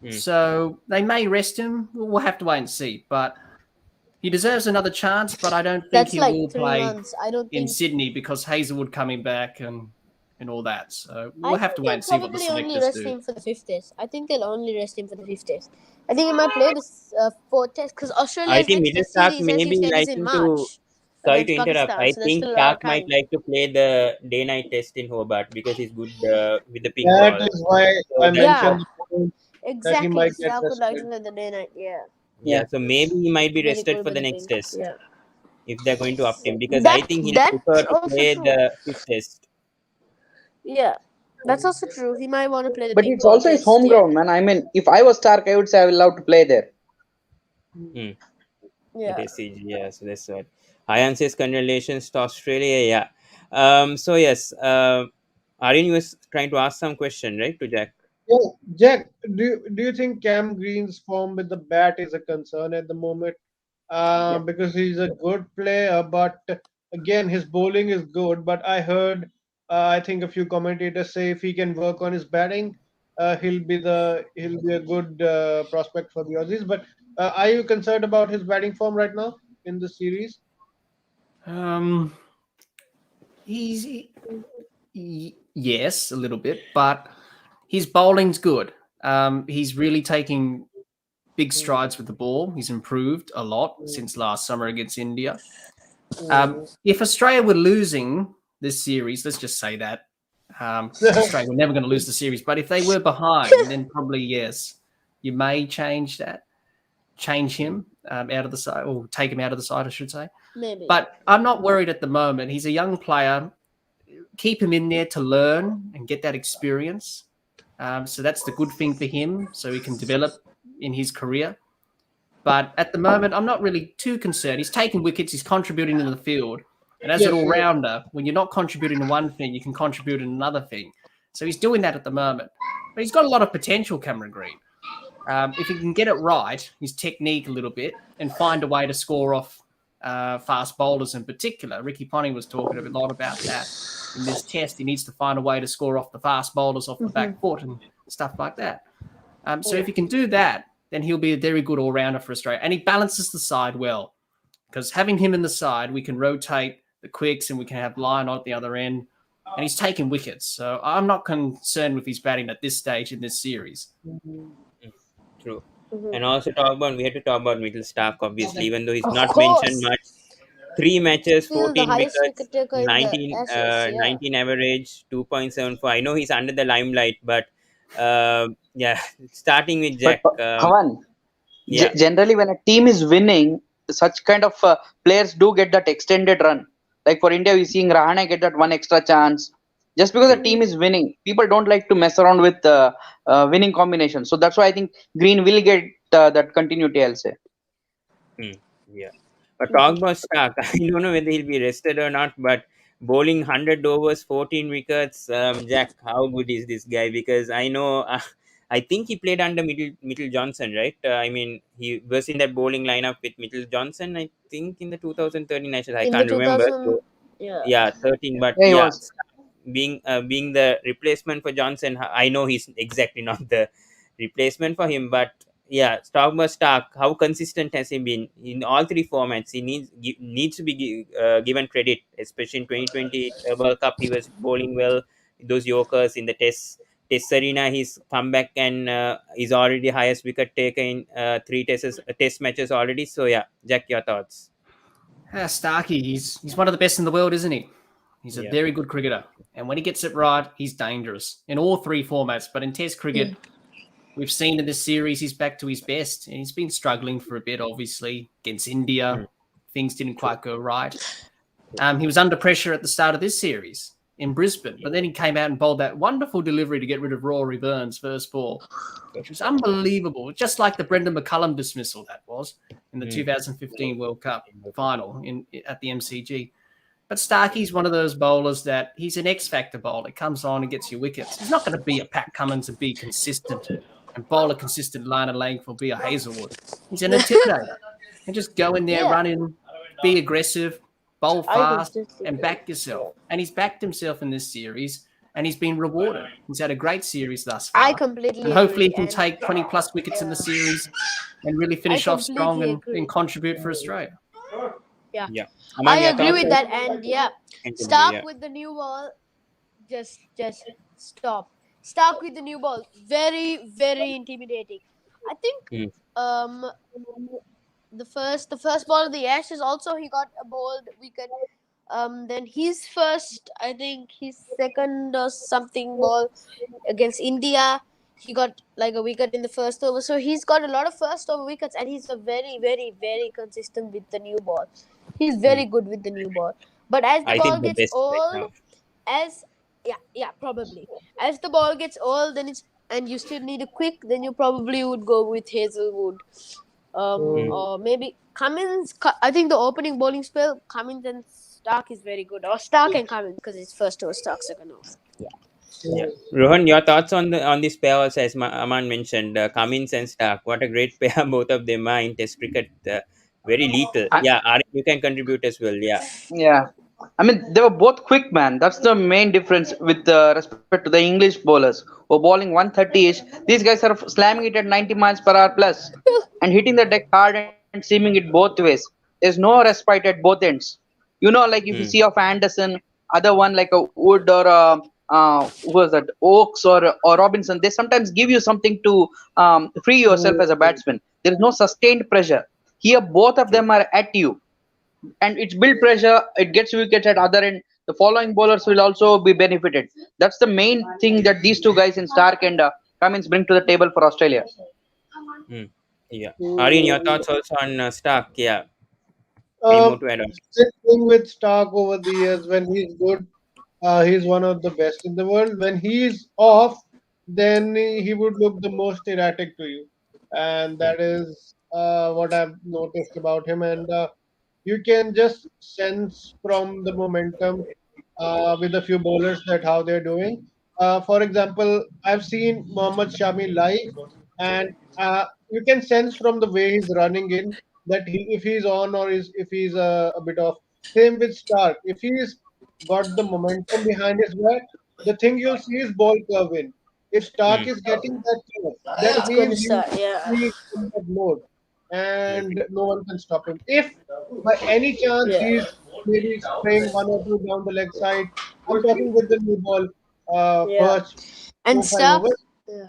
Speaker 1: Hmm.
Speaker 2: So they may rest him. We'll have to wait and see. But he deserves another chance. But I don't think
Speaker 3: That's
Speaker 2: he
Speaker 3: like
Speaker 2: will
Speaker 3: 3 months.
Speaker 2: play
Speaker 3: I don't
Speaker 2: in
Speaker 3: think.
Speaker 2: Sydney because Hazelwood coming back and all that. So
Speaker 3: I
Speaker 2: we'll have
Speaker 3: think
Speaker 2: to wait
Speaker 3: they'll
Speaker 2: and see what the
Speaker 3: probably only
Speaker 2: selectors
Speaker 3: rest
Speaker 2: do.
Speaker 3: him for the fifth test. I think they'll only rest him for the fifth test. I think he might play this fourth test because
Speaker 1: I
Speaker 3: Australia's
Speaker 1: think
Speaker 3: next
Speaker 1: Middle
Speaker 3: test
Speaker 1: Stark
Speaker 3: series, as you
Speaker 1: maybe
Speaker 3: said, is in
Speaker 1: liking to.
Speaker 3: March
Speaker 1: Sorry to
Speaker 3: against
Speaker 1: interrupt.
Speaker 3: Pakistan.
Speaker 1: I
Speaker 3: So there's
Speaker 1: think
Speaker 3: still a lot
Speaker 1: Stark
Speaker 3: of
Speaker 1: might
Speaker 3: time.
Speaker 1: like to play the day-night test in Hobart because he's good with the pink
Speaker 4: That
Speaker 1: ball.
Speaker 4: is why
Speaker 1: So
Speaker 4: I
Speaker 1: that
Speaker 3: Yeah,
Speaker 4: mentioned the point that he
Speaker 3: exactly.
Speaker 4: might get
Speaker 3: Stark would like to
Speaker 4: rested.
Speaker 3: play the day night. Yeah,
Speaker 1: yeah. So maybe he might be
Speaker 3: very
Speaker 1: rested
Speaker 3: cool
Speaker 1: for
Speaker 3: with
Speaker 1: the
Speaker 3: the
Speaker 1: next
Speaker 3: pink.
Speaker 1: test
Speaker 3: Yeah,
Speaker 1: if they're going to opt him because I
Speaker 3: that
Speaker 1: think he'll
Speaker 3: that's
Speaker 1: prefer to
Speaker 3: also
Speaker 1: play
Speaker 3: true.
Speaker 1: the fifth test.
Speaker 3: Yeah, that's also true. He might want to play the
Speaker 6: But
Speaker 3: pink
Speaker 6: it's
Speaker 3: ball
Speaker 6: also his
Speaker 3: test.
Speaker 6: home
Speaker 3: Yeah,
Speaker 6: ground, man. I mean, if I was Stark, I would say I would love to play there.
Speaker 1: Hmm. At
Speaker 3: yeah.
Speaker 1: SCG, yeah. So that's what. Ayan says congratulations to Australia. Yeah. So yes. Aryan was trying to ask some question, right, to Jack?
Speaker 4: Yeah, Jack, do you think Cam Green's form with the bat is a concern at the moment?
Speaker 6: Yeah.
Speaker 4: Because he's a good player, but again, his bowling is good. But I heard, I think a few commentators say if he can work on his batting, he'll be a good prospect for the Aussies. But are you concerned about his batting form right now in the series?
Speaker 2: Um, he's yes, a little bit, but His bowling's good. He's really taking big strides with the ball. He's improved a lot since last summer against India. If Australia were losing this series, let's just say that Australia were never going to lose the series, but if they were behind, then probably yes, you may change him out of the side, or take him out of the side, I should say.
Speaker 3: Maybe.
Speaker 2: But I'm not worried at the moment. He's a young player. Keep him in there to learn and get that experience. So that's the good thing for him, so he can develop in his career. But at the moment, I'm not really too concerned. He's taking wickets. He's contributing in the field. And as an all-rounder, when you're not contributing to one thing, you can contribute in another thing. So he's doing that at the moment. But he's got a lot of potential, Cameron Green. If he can get it right, his technique a little bit, and find a way to score off fast bowlers in particular. Ricky Ponting was talking a lot about that in this test. He needs to find a way to score off the fast bowlers off the back foot and stuff like that. So if he can do that, then he'll be a very good all-rounder for Australia. And he balances the side well, because having him in the side, we can rotate the quicks and we can have Lyon at the other end, and he's taking wickets. So I'm not concerned with his batting at this stage in this series.
Speaker 1: True. And also we had to talk about Mitchell Starc, obviously, even though he's
Speaker 3: Of
Speaker 1: not
Speaker 3: course.
Speaker 1: mentioned much. 3 matches,
Speaker 3: Still the
Speaker 1: 14
Speaker 3: highest
Speaker 1: wickets,
Speaker 3: wicket taker in the
Speaker 1: 19,
Speaker 3: Ashes, yeah.
Speaker 1: 19 average, 2.74. I know he's under the limelight, but starting with Jack.
Speaker 6: But Pawan,
Speaker 1: yeah.
Speaker 6: generally when a team is winning, such kind of players do get that extended run. Like for India, we're seeing Rahane get that one extra chance. Just because the team is winning, people don't like to mess around with winning combinations. So that's why I think Green will get that continuity, I'll say.
Speaker 1: Yeah. But talk about Stark. I don't know whether he'll be rested or not, but bowling 100 overs, 14 wickets. Jack, how good is this guy? Because I know, I think he played under Mitchell Johnson, right? I mean, he was in that bowling lineup with Mitchell Johnson, I think, in the 2013 National. I
Speaker 3: In
Speaker 1: can't
Speaker 3: the
Speaker 1: remember.
Speaker 3: 2000,
Speaker 1: So,
Speaker 3: yeah.
Speaker 1: 13. But
Speaker 6: Yeah, he was.
Speaker 1: being the replacement for Johnson, I know he's exactly not the replacement for him, but Stark, how consistent has he been in all 3 formats? He needs to be given credit, especially in 2020 World Cup. He was bowling well, those Yorkers in the Test arena. He's come back and is already highest wicket taker in 3 test matches already. So Jack, your thoughts?
Speaker 2: Starkey, he's one of the best in the world, isn't he? He's a very good cricketer, and when he gets it right, he's dangerous in all 3 formats. But in Test cricket, we've seen in this series he's back to his best, and he's been struggling for a bit, obviously, against India. Things didn't quite go right. He was under pressure at the start of this series in Brisbane, but then he came out and bowled that wonderful delivery to get rid of Rory Burns' first ball, which was unbelievable, just like the Brendan McCullum dismissal that was in the 2015 World Cup final at the MCG. But Starkey's one of those bowlers that he's an X-factor bowler. Comes on and gets you wickets. He's not going to be a Pat Cummins and be consistent and bowl a consistent line of length or be a Hazelwood. He's an intimidator. And just go in there, run in, be aggressive, bowl fast, and back yourself. And he's backed himself in this series, and he's been rewarded. He's had a great series thus far.
Speaker 3: I completely
Speaker 2: and hopefully
Speaker 3: agree.
Speaker 2: he can take 20-plus wickets in the series and really finish off strong and contribute for Australia.
Speaker 3: Yeah. I agree with that, and Stark with the new ball, just stop. Stark with the new ball, very, very intimidating. I think the first ball of the Ashes also he got a bowled wicket. Then his first, I think his second or something ball against India, he got like a wicket in the first over. So he's got a lot of first over wickets, and he's a very, very, very consistent with the new ball. He's very good with the new ball. But as the ball gets old, probably. As the ball gets old, and you still need a quick, then you probably would go with Hazelwood. Or maybe Cummins. I think the opening bowling spell, Cummins and Stark is very good. Or Stark and Cummins, because it's first over, Stark second over.
Speaker 1: Rohan, your thoughts on this pair also, as Aman mentioned, Cummins and Stark. What a great pair both of them are in Test cricket. Very lethal. Arif, you can contribute as well.
Speaker 6: Yeah. I mean, they were both quick, man. That's the main difference with respect to the English bowlers who are bowling 130-ish. These guys are slamming it at 90 miles per hour plus and hitting the deck hard and seaming it both ways. There's no respite at both ends. Like if you see of Anderson, other one like a Wood or who was that, Oaks or Robinson, they sometimes give you something to free yourself as a batsman. There is no sustained pressure. Here, both of them are at you, and it's build pressure. It gets wickets at other end. The following bowlers will also be benefited. That's the main thing that these two guys in Stark and Cummins bring to the table for Australia.
Speaker 1: Hmm. Yeah. Aryan, your thoughts also on Stark? Yeah. Any
Speaker 4: Uh,
Speaker 1: more to add on?
Speaker 4: same thing with Stark over the years. When he's good, he's one of the best in the world. When he's off, then he would look the most erratic to you, and
Speaker 1: Hmm.
Speaker 4: that is what I've noticed about him. And you can just sense from the momentum with a few bowlers that how they're doing. For example, I've seen Mohammad Shami live, and you can sense from the way he's running in that if he's on or if he's a bit off. Same with Stark. If he's got the momentum behind his back, the thing you'll see is ball curve in. If
Speaker 1: Hmm.
Speaker 4: Stark is getting that curve, that
Speaker 3: It's going
Speaker 4: means
Speaker 3: to start. Yeah.
Speaker 4: he's in that mode,
Speaker 1: Agree.
Speaker 4: and no one can stop him. If by any chance
Speaker 3: Yeah.
Speaker 4: he's maybe spraying one or two down the leg side, I'm talking with the new ball,
Speaker 3: Yeah.
Speaker 4: Perch,
Speaker 3: And
Speaker 4: 4-5
Speaker 3: Stark.
Speaker 4: overs.
Speaker 3: Yeah.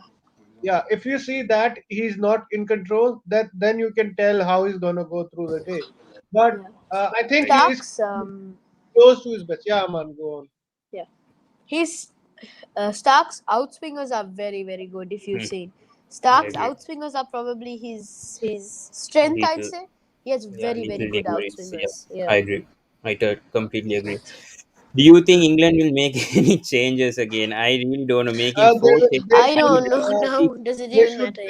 Speaker 4: Yeah, if you see that he's not in control, that then you can tell how he's gonna go through the day. But
Speaker 3: Yeah.
Speaker 4: I think he is
Speaker 3: Stark's
Speaker 4: close to his best. Yeah, man, go on.
Speaker 3: yeah. His Stark's outswingers are very very good. If you've
Speaker 1: Hmm.
Speaker 3: seen,
Speaker 1: I
Speaker 3: Stark's
Speaker 1: agree.
Speaker 3: outswingers are probably his strength. I'd
Speaker 1: Little,
Speaker 3: say he has
Speaker 1: yeah,
Speaker 3: very very
Speaker 1: little
Speaker 3: good
Speaker 1: ignorance. Yeah,
Speaker 3: outswingers.
Speaker 1: I
Speaker 3: Yeah.
Speaker 1: agree. Completely agree. Do you think England will make any changes again? I really don't know. Making four changes.
Speaker 4: They
Speaker 3: I
Speaker 4: should
Speaker 3: don't know now. Does it
Speaker 4: they
Speaker 3: even
Speaker 4: should
Speaker 3: matter?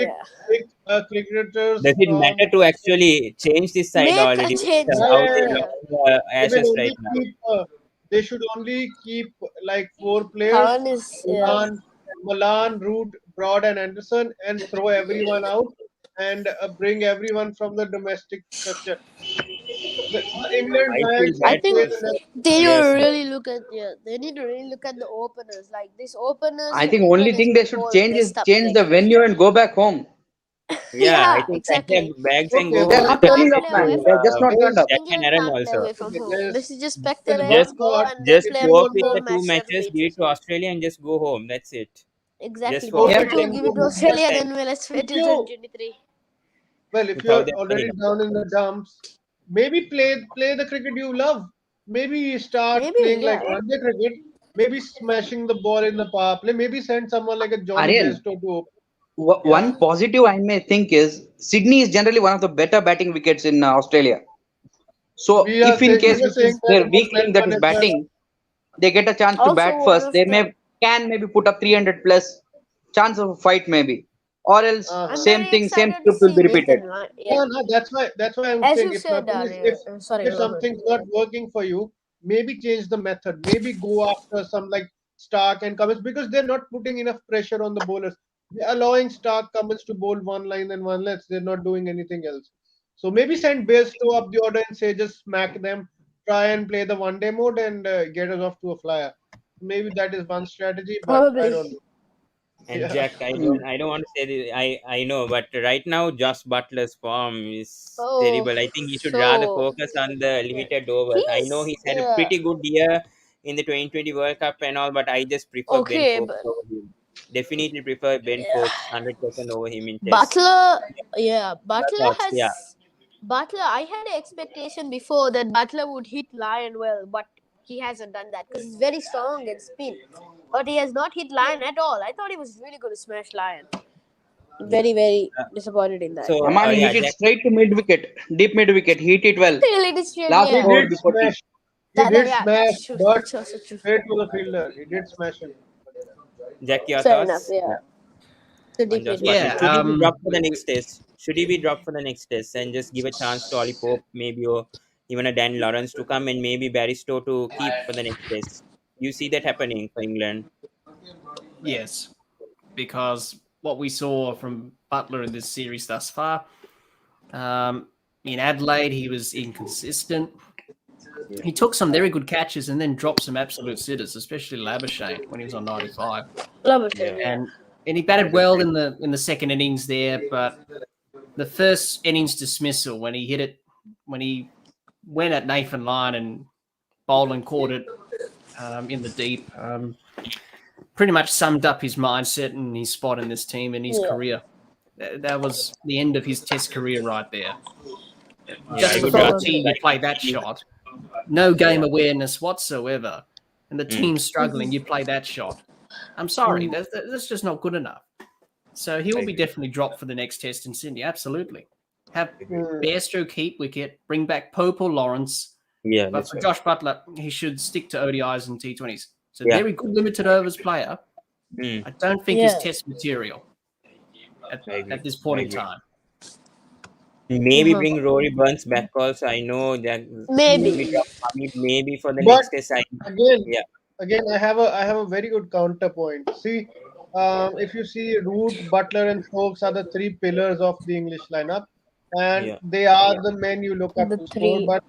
Speaker 4: pick
Speaker 3: Yeah.
Speaker 4: cricketers
Speaker 1: Does it
Speaker 4: from.
Speaker 1: matter to actually change this side
Speaker 3: Make a
Speaker 1: already?
Speaker 3: change.
Speaker 4: Yeah,
Speaker 1: How
Speaker 4: yeah,
Speaker 1: they
Speaker 4: yeah,
Speaker 3: Yeah.
Speaker 4: yeah.
Speaker 1: lost
Speaker 4: They will
Speaker 1: Ashes right
Speaker 4: only
Speaker 1: now?
Speaker 4: keep. They should only keep like four players:
Speaker 3: Kawan is yeah.
Speaker 4: Malan, Root, Broad, and Anderson, and throw everyone out and bring everyone from the domestic structure. The England
Speaker 1: I
Speaker 4: side
Speaker 1: feel
Speaker 3: I
Speaker 1: bad
Speaker 4: can
Speaker 3: think
Speaker 4: play
Speaker 1: for
Speaker 4: the next.
Speaker 3: they need to
Speaker 1: players.
Speaker 3: really look at they need to really look at the openers. Like these openers
Speaker 6: I
Speaker 3: in
Speaker 6: think only
Speaker 3: England has
Speaker 6: thing they
Speaker 3: been
Speaker 6: should
Speaker 3: all
Speaker 6: change is
Speaker 3: messed up
Speaker 6: change the
Speaker 3: lately.
Speaker 6: venue and go back home.
Speaker 1: Yeah, I
Speaker 3: Yeah,
Speaker 1: think pack their
Speaker 3: exactly.
Speaker 1: bags and
Speaker 4: Okay,
Speaker 1: go
Speaker 6: They're
Speaker 1: home.
Speaker 3: England
Speaker 6: not
Speaker 1: So they
Speaker 3: can't
Speaker 6: turning up,
Speaker 3: play
Speaker 1: said
Speaker 3: away
Speaker 6: man.
Speaker 1: to
Speaker 6: They're
Speaker 3: from
Speaker 6: just
Speaker 3: home.
Speaker 6: not turned
Speaker 4: there's
Speaker 6: up.
Speaker 1: Jack and
Speaker 3: England
Speaker 1: Aaron
Speaker 3: can't play
Speaker 1: also.
Speaker 3: away from
Speaker 4: okay,
Speaker 3: home. They should just pack their
Speaker 4: there's
Speaker 3: bags,
Speaker 1: Just
Speaker 3: go,
Speaker 4: got
Speaker 3: and
Speaker 1: just
Speaker 3: play
Speaker 1: go
Speaker 4: one
Speaker 1: play
Speaker 3: four
Speaker 1: the
Speaker 4: more.
Speaker 1: two
Speaker 3: matches at
Speaker 1: matches, give it
Speaker 3: Patriots.
Speaker 1: to Australia, and just go home. That's it. Just
Speaker 3: Exactly. They
Speaker 1: forget
Speaker 3: have
Speaker 4: Okay,
Speaker 3: to
Speaker 1: them.
Speaker 3: give it to
Speaker 4: fine.
Speaker 1: Just
Speaker 3: Australia.
Speaker 1: send
Speaker 3: Then let's
Speaker 4: If
Speaker 3: wait till
Speaker 4: you
Speaker 3: 2023.
Speaker 4: Well, if
Speaker 1: with how
Speaker 4: you're
Speaker 1: they're
Speaker 4: already
Speaker 1: turning up.
Speaker 4: down in the dumps, maybe play the cricket you love. Maybe start
Speaker 3: Maybe
Speaker 4: playing like
Speaker 3: yeah.
Speaker 4: one-day cricket. Maybe smashing the ball in the power play. Maybe send someone like a Johnny
Speaker 6: Aryan,
Speaker 4: Bairstow to open. Yeah,
Speaker 6: one positive I may think is Sydney is generally one of the better batting wickets in Australia. So if in
Speaker 4: we
Speaker 6: case
Speaker 4: were
Speaker 6: which
Speaker 4: saying
Speaker 6: is
Speaker 4: that
Speaker 6: their
Speaker 4: about
Speaker 6: weak link that
Speaker 4: Melbourne
Speaker 6: is
Speaker 4: as well.
Speaker 6: batting, they get a chance to
Speaker 3: Also
Speaker 6: bat
Speaker 3: one
Speaker 6: first.
Speaker 3: of
Speaker 6: They
Speaker 3: the
Speaker 6: can maybe put up 300 plus chance of a fight maybe, or else
Speaker 4: Uh-huh.
Speaker 3: I'm
Speaker 6: same
Speaker 3: very
Speaker 6: thing, same
Speaker 3: excited to
Speaker 6: script will
Speaker 3: see
Speaker 6: be repeated.
Speaker 3: Nathan. Right?
Speaker 4: No,
Speaker 3: Yeah.
Speaker 4: no, that's why I'm
Speaker 3: As
Speaker 4: saying
Speaker 3: you
Speaker 4: if my
Speaker 3: said,
Speaker 4: point is
Speaker 3: sorry,
Speaker 4: if
Speaker 3: Rohan.
Speaker 4: something's not working for you, maybe change the method. Maybe go after some like Stark and Cummins because they're not putting enough pressure on the bowlers. They're allowing Stark Cummins to bowl one line and one length. They're not doing anything else. So maybe send Bairstow up the order and say just smack them, try and play the one-day mode and get us off to a flyer. Maybe that is one strategy, but I
Speaker 3: Probably.
Speaker 4: don't know.
Speaker 1: And
Speaker 4: Yeah.
Speaker 1: Jack, I
Speaker 6: Hmm.
Speaker 1: don't, I don't want to say this. I know, but right now Josh Butler's form is
Speaker 3: Oh,
Speaker 1: terrible. I think he should rather
Speaker 3: so
Speaker 1: focus on the
Speaker 3: yeah.
Speaker 1: limited overs. I know
Speaker 3: He's
Speaker 1: he's had a pretty good year in the 2020 World Cup and all, but I just prefer Ben
Speaker 3: okay,
Speaker 1: Foakes
Speaker 3: but
Speaker 1: over him. Definitely prefer Ben
Speaker 3: yeah.
Speaker 1: Foakes 100% over him in Test.
Speaker 3: Butler, yeah,
Speaker 1: Your
Speaker 3: Butler
Speaker 1: thoughts? Yeah.
Speaker 3: has Butler. I had an expectation before that Butler would hit Lion well, but he hasn't done that because he's very strong and spin. But he has not hit Lion at all. I thought he was really going to smash Lion.
Speaker 1: Yeah.
Speaker 3: Very, very
Speaker 1: Uh,
Speaker 3: disappointed in that.
Speaker 1: so
Speaker 3: Yeah.
Speaker 6: Aman
Speaker 1: yeah,
Speaker 6: hit it
Speaker 1: Jack.
Speaker 6: straight to mid wicket, deep mid wicket. He hit it well.
Speaker 3: Really distraught,
Speaker 6: Last
Speaker 4: He
Speaker 3: yeah.
Speaker 6: over
Speaker 4: did
Speaker 6: before tea.
Speaker 4: smash. He did
Speaker 3: Yeah,
Speaker 4: smash,
Speaker 3: that's true.
Speaker 4: but
Speaker 3: That's also true.
Speaker 4: straight to the fielder. He did smash him.
Speaker 1: Jack, your
Speaker 3: Fair enough,
Speaker 1: thoughts?
Speaker 3: yeah.
Speaker 1: Yeah.
Speaker 3: The
Speaker 1: On
Speaker 3: deep
Speaker 1: Josh
Speaker 3: mid
Speaker 1: Butler.
Speaker 3: wicket,
Speaker 2: Yeah.
Speaker 3: yeah.
Speaker 1: Should he be dropped for the next Test? Should he be dropped for the next Test and just give a chance to Ollie Pope, maybe, or even a Dan Lawrence to come and maybe Barristow to keep for the next Test? You see that happening for England?
Speaker 2: Yes, because what we saw from Butler in this series thus far, in Adelaide, he was inconsistent.
Speaker 1: Yeah.
Speaker 2: He took some very good catches and then dropped some absolute sitters, especially Labuschagne when he was on 95.
Speaker 3: Love it,
Speaker 1: Yeah.
Speaker 3: yeah.
Speaker 2: And he batted well in the second innings there, but the first innings dismissal when he went at Nathan Lyon and Boland caught it in the deep. pretty much summed up his mindset and his spot in this team and his
Speaker 3: Yeah.
Speaker 2: career. That was the end of his Test career right there.
Speaker 1: Yeah,
Speaker 2: Just
Speaker 1: I would
Speaker 2: before
Speaker 1: rather
Speaker 2: tea, you
Speaker 1: like
Speaker 2: play that
Speaker 1: see-
Speaker 2: shot. No game
Speaker 1: Yeah.
Speaker 2: awareness whatsoever. And the team's struggling, you play that shot. I'm sorry, that's just not good enough. So he will be
Speaker 1: agree.
Speaker 2: definitely dropped for the next Test in Sydney. Absolutely. Have
Speaker 4: Mm.
Speaker 2: Bairstow keep wicket, bring back Pope or Lawrence.
Speaker 1: Yeah,
Speaker 2: But
Speaker 1: that's
Speaker 2: for
Speaker 1: right.
Speaker 2: Josh Butler, he should stick to ODIs and T20s. So
Speaker 1: Yeah.
Speaker 2: very good limited overs player.
Speaker 1: Mm,
Speaker 2: I don't think
Speaker 3: Yeah.
Speaker 2: he's Test material
Speaker 1: I agree.
Speaker 2: at this point
Speaker 1: I
Speaker 2: in
Speaker 1: agree.
Speaker 2: time.
Speaker 1: Maybe
Speaker 3: Uh-huh.
Speaker 1: bring Rory Burns back also. I know that
Speaker 3: Maybe.
Speaker 1: we drop Hamid maybe for the
Speaker 4: But
Speaker 1: next test.
Speaker 4: again,
Speaker 1: Yeah.
Speaker 4: I have a very good counterpoint. See, if you see Root, Butler, and Stokes are the three pillars of the English lineup, and
Speaker 1: Yeah.
Speaker 4: they are the men you look up
Speaker 3: The
Speaker 4: to score.
Speaker 3: three.
Speaker 4: But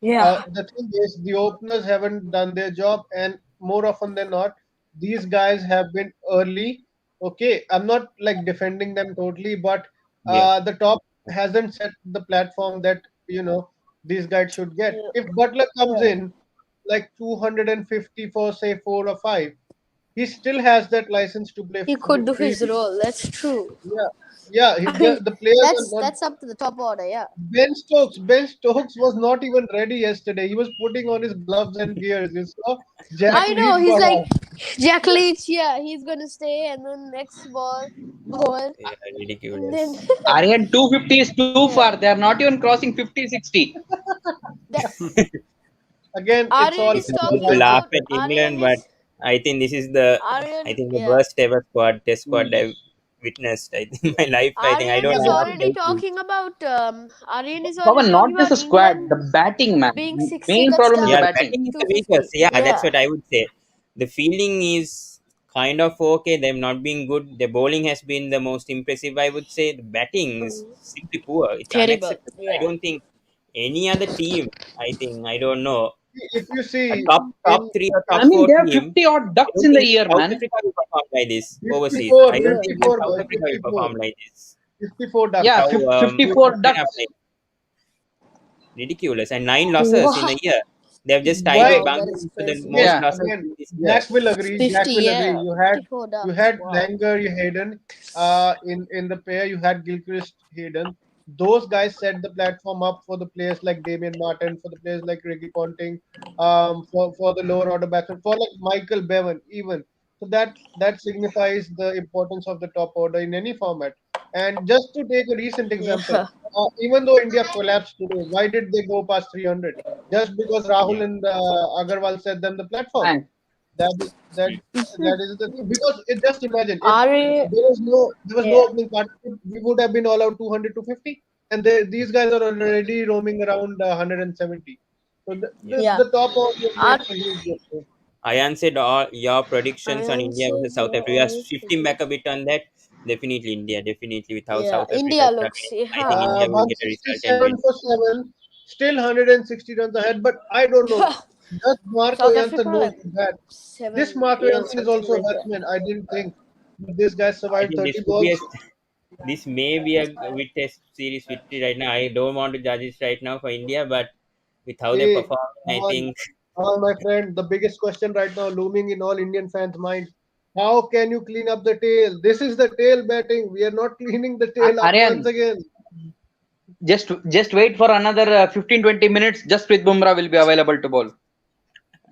Speaker 3: Yeah.
Speaker 4: the thing is, the openers haven't done their job, and more often than not, these guys have been early. Okay, I'm not like defending them totally, but
Speaker 1: Yeah.
Speaker 4: the top hasn't set the platform that these guys should get.
Speaker 3: Yeah.
Speaker 4: If Butler comes
Speaker 3: Yeah.
Speaker 4: in like 250 for say 4 or 5, he still has that license to play
Speaker 3: He could do his
Speaker 4: freely.
Speaker 3: role. That's true.
Speaker 4: Yeah, yeah.
Speaker 3: I mean,
Speaker 4: The players are not.
Speaker 3: that's up to the top order. Yeah.
Speaker 4: Ben Stokes was not even ready yesterday. He was putting on his gloves and gears. You saw Jack
Speaker 3: I know.
Speaker 4: Leach
Speaker 3: He's
Speaker 4: got
Speaker 3: like
Speaker 4: out.
Speaker 3: Jack Leach. Yeah, he's gonna stay, and then next ball,
Speaker 1: Yeah,
Speaker 3: and
Speaker 1: ridiculous.
Speaker 3: then
Speaker 6: Aryan 250 is too far. They are not even crossing 50, 60.
Speaker 4: Again, it's
Speaker 3: Aryan
Speaker 4: all
Speaker 3: is
Speaker 1: It's good
Speaker 3: talking
Speaker 1: to laugh
Speaker 3: about
Speaker 1: at England,
Speaker 3: Aryan
Speaker 1: but
Speaker 3: is
Speaker 1: I think this is the
Speaker 3: Aryan. Yeah.
Speaker 1: worst ever test squad I've witnessed. I think in my life. I think I
Speaker 3: Aryan
Speaker 1: don't
Speaker 3: is
Speaker 1: know.
Speaker 3: already talking about Aryan is
Speaker 6: Pawan,
Speaker 3: already
Speaker 6: not
Speaker 3: talking
Speaker 6: just
Speaker 3: about
Speaker 6: the squad,
Speaker 3: England
Speaker 6: the batting, man.
Speaker 3: being 6
Speaker 6: Main
Speaker 3: wickets
Speaker 6: problem is the
Speaker 1: Yeah,
Speaker 3: down,
Speaker 1: the
Speaker 6: batting.
Speaker 1: batting is the
Speaker 3: 250.
Speaker 1: weakest. Yeah, that's
Speaker 3: Yeah.
Speaker 1: what I would say. The fielding is kind of okay. They've not been good. The bowling has been the most impressive, I would say. The batting is simply poor. It's
Speaker 3: Terrible.
Speaker 1: unacceptable. I
Speaker 3: Yeah.
Speaker 1: don't think any other team, I don't know,
Speaker 4: if you
Speaker 1: a
Speaker 4: see
Speaker 1: top
Speaker 4: in
Speaker 1: three or
Speaker 6: I
Speaker 1: top
Speaker 6: mean,
Speaker 1: four
Speaker 6: they have
Speaker 1: team.
Speaker 6: 50 odd
Speaker 1: I
Speaker 6: ducks
Speaker 1: don't
Speaker 6: in the
Speaker 1: think
Speaker 6: year,
Speaker 1: South
Speaker 6: man.
Speaker 1: Africa will perform like this overseas.
Speaker 4: 54,
Speaker 1: I don't think even
Speaker 4: 54,
Speaker 1: South
Speaker 4: boy,
Speaker 1: Africa will
Speaker 4: 54,
Speaker 1: perform like this.
Speaker 4: 54 ducks.
Speaker 6: Yeah,
Speaker 1: How
Speaker 6: 54
Speaker 1: England have
Speaker 6: ducks.
Speaker 1: played. Ridiculous. And 9 losses in a
Speaker 3: Wow.
Speaker 1: year. They have just tied
Speaker 4: Why?
Speaker 1: with
Speaker 3: Wow, that is
Speaker 1: Bangladesh for the
Speaker 3: crazy.
Speaker 1: most
Speaker 6: Yeah.
Speaker 1: losses
Speaker 4: Again,
Speaker 1: this year.
Speaker 4: Jack will agree.
Speaker 3: 50. Yeah.
Speaker 4: You
Speaker 3: 54
Speaker 4: you
Speaker 3: ducks.
Speaker 4: had
Speaker 3: Wow.
Speaker 4: Langer, you Hayden. In the pair, you had Gilchrist, Hayden. Those guys set the platform up for the players like Damien Martin, for the players like Ricky Ponting, for the lower order batsmen, for like Michael Bevan, even. So that signifies the importance of the top order in any format. And just to take a recent example,
Speaker 3: Yeah.
Speaker 4: even though India collapsed today, why did they go past 300? Just because Rahul
Speaker 1: Yeah.
Speaker 4: and Agarwal set them the platform.
Speaker 6: And
Speaker 4: That is that is the thing. Because just imagine if
Speaker 3: Aryan.
Speaker 4: there was no
Speaker 3: Yeah.
Speaker 4: opening partnership, we would have been all out 200 to 50, and these guys are already roaming around 170. So
Speaker 3: Yeah.
Speaker 4: the top of
Speaker 3: Ar-
Speaker 4: makes a huge difference.
Speaker 1: Ayan said all your predictions on
Speaker 3: Aryan
Speaker 1: India versus
Speaker 3: says
Speaker 1: South Africa. We are
Speaker 3: all.
Speaker 1: shifting back a bit on that. Definitely India. Definitely with how
Speaker 3: Yeah.
Speaker 1: South Africa
Speaker 3: India
Speaker 1: is
Speaker 3: looks.
Speaker 1: struggling. I think
Speaker 3: Yeah.
Speaker 1: India will get a result and
Speaker 4: 167
Speaker 1: win.
Speaker 4: for 7, still 160 runs ahead. But I don't know. Does Marco
Speaker 3: South
Speaker 4: Jansen
Speaker 3: Africa
Speaker 4: knows
Speaker 3: like
Speaker 4: the bat?
Speaker 3: 7
Speaker 4: This Marco
Speaker 3: yeah,
Speaker 4: Jansen is
Speaker 3: something
Speaker 4: also a
Speaker 3: like that.
Speaker 4: batsman. I didn't think. But this guy
Speaker 1: I
Speaker 4: survived
Speaker 1: think this
Speaker 4: 30
Speaker 1: could be
Speaker 4: balls.
Speaker 1: this may be a with test series victory right now. I don't want to judge it right now for India, but with how they
Speaker 4: Hey,
Speaker 1: perform,
Speaker 4: come
Speaker 1: I
Speaker 4: on.
Speaker 1: think
Speaker 4: My friend, the biggest question right now looming in all Indian fans' minds. How can you clean up the tail? This is the tail batting. We are not cleaning the tail up once
Speaker 6: Aryan,
Speaker 4: again.
Speaker 6: just wait for another 15-20 minutes. Just with Bumrah will be available to bowl.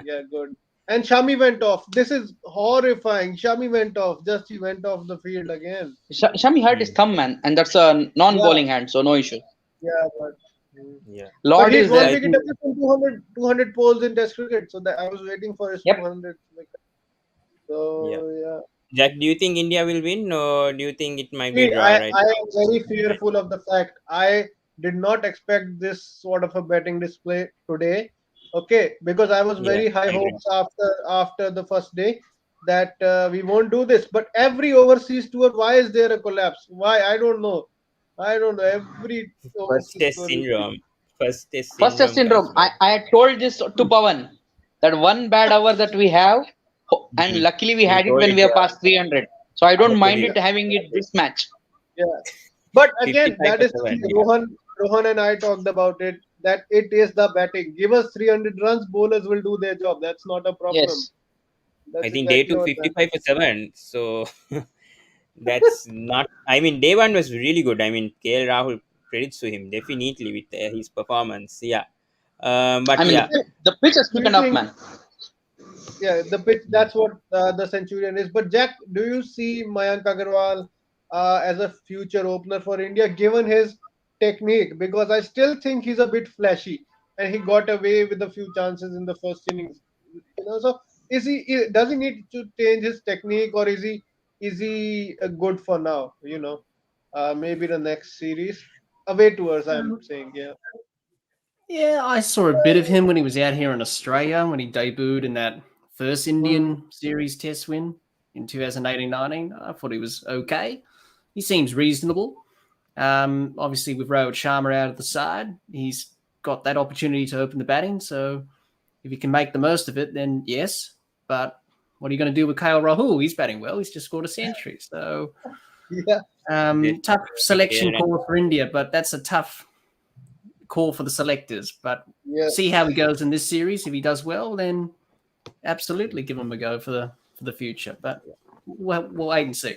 Speaker 4: Yeah, good. And Shami went off. This is horrifying. Shami went off. Just he went off the field again.
Speaker 6: Shami hurt his thumb, man, and that's a non-bowling hand, so no issue.
Speaker 4: Yeah, but
Speaker 1: yeah.
Speaker 6: Lord
Speaker 4: he's
Speaker 6: is
Speaker 4: one
Speaker 6: there.
Speaker 4: wicket away from 200 poles in Test cricket. So that I was waiting for his
Speaker 6: Yep.
Speaker 4: 200 wicket. So yeah.
Speaker 1: Jack, do you think India will win, or do you think it might be a
Speaker 4: See,
Speaker 1: draw right
Speaker 4: I am very fearful of the fact I did not expect this sort of a betting display today. Okay, because I was
Speaker 1: Yeah,
Speaker 4: very high
Speaker 1: I agree.
Speaker 4: hopes after the first day that we won't do this. But every overseas tour, why is there a collapse? Why? I don't know. Every
Speaker 1: First
Speaker 4: overseas
Speaker 1: test
Speaker 4: tour.
Speaker 1: syndrome. First test
Speaker 6: First test
Speaker 1: syndrome comes
Speaker 6: syndrome.
Speaker 1: back.
Speaker 6: I had told this to Pawan that one bad hour that we have, and
Speaker 1: Mhm.
Speaker 6: luckily we
Speaker 1: You
Speaker 6: had it
Speaker 1: told
Speaker 6: when
Speaker 1: it,
Speaker 6: we are past 300. So I don't mind
Speaker 1: hopefully
Speaker 6: it having it this match.
Speaker 4: Yeah. But again,
Speaker 1: 55
Speaker 4: that is
Speaker 1: for 7.
Speaker 4: Rohan and I talked about it. That it is the batting. Give us 300 runs, bowlers will do their job. That's not a problem.
Speaker 6: Yes.
Speaker 1: I
Speaker 4: That's
Speaker 1: think day
Speaker 4: exactly
Speaker 1: two,
Speaker 4: what.
Speaker 1: 55 for 7. So that's not. I mean, day one was really good. I mean, KL Rahul, credits to him definitely with his performance. Yeah.
Speaker 6: I
Speaker 1: But
Speaker 6: mean,
Speaker 1: yeah,
Speaker 6: the pitch has
Speaker 4: Do you
Speaker 6: quickened up,
Speaker 4: think?
Speaker 6: man.
Speaker 4: Yeah, the pitch. That's what the Centurion is. But Jack, do you see Mayank Agarwal as a future opener for India, given his technique? Because I still think he's a bit flashy, and he got away with a few chances in the first innings. So does he need to change his technique, or is he good for now? Maybe the next series away tours. I'm saying, yeah.
Speaker 2: Yeah, I saw a bit of him when he was out here in Australia when he debuted in that first
Speaker 4: Hmm.
Speaker 2: Indian series test win in 2018-19. I thought he was okay. He seems reasonable. Obviously, with Rohit Sharma out of the side, he's got that opportunity to open the batting. So if he can make the most of it, then yes. But what are you going to do with KL Rahul? He's batting well. He's just scored a century. So
Speaker 4: Yeah,
Speaker 1: just
Speaker 2: tough selection
Speaker 1: KL
Speaker 2: call for India, but that's a tough call for the selectors. But
Speaker 4: yes.
Speaker 2: see how he goes in this series. If he does well, then absolutely give him a go for the future. But we'll wait and see.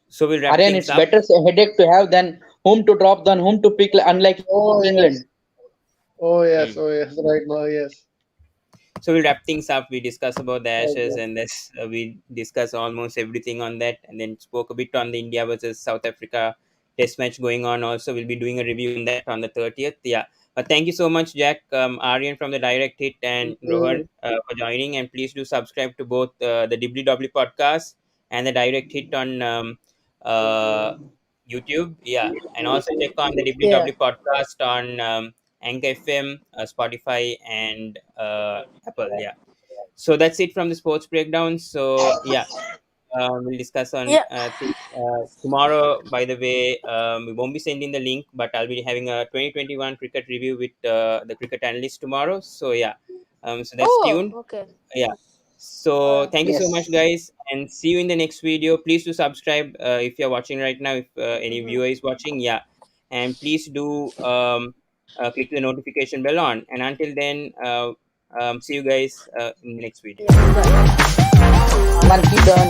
Speaker 1: So we'll wrap
Speaker 6: Aryan,
Speaker 1: things
Speaker 6: it's
Speaker 1: up.
Speaker 6: better a headache to have than whom to drop than whom to pick, unlike
Speaker 4: Oh yes.
Speaker 6: England.
Speaker 4: Oh yes.
Speaker 1: Hmm.
Speaker 4: Oh yes. Right now, yes.
Speaker 1: So we'll wrap things up. We discuss about the Ashes,
Speaker 4: Okay.
Speaker 1: and that's we discuss almost everything on that, and then spoke a bit on the India versus South Africa Test match going on. Also, we'll be doing a review on that on the 30th. Yeah. Thank you so much, Jack, Aryan from the Direct Hit, and
Speaker 4: Thank
Speaker 1: Rohan
Speaker 4: you.
Speaker 1: for joining. And please do subscribe to both the Dibbly Dobbly Podcast and the Direct Hit on uh, YouTube. Yeah, and also check on the Dibbly
Speaker 3: Yeah.
Speaker 1: Dobbly Podcast on Anchor FM, Spotify, and Apple. Yeah. So that's it from the sports breakdown. So yeah, we'll discuss on
Speaker 3: Yeah.
Speaker 1: tomorrow. By the way, we won't be sending the link, but I'll be having a 2021 cricket review with the cricket analyst tomorrow. So yeah, so that's
Speaker 3: Oh,
Speaker 1: tuned.
Speaker 3: okay.
Speaker 1: Yeah. So thank you so much,
Speaker 6: Yes.
Speaker 1: guys, and see you in the next video. Please do subscribe if you're watching right now. If any
Speaker 3: Mhm.
Speaker 1: viewer is watching, yeah, and please do click the notification bell on. And until then, see you guys in the next video.
Speaker 3: Yeah. Bye.
Speaker 6: Aman, keep on.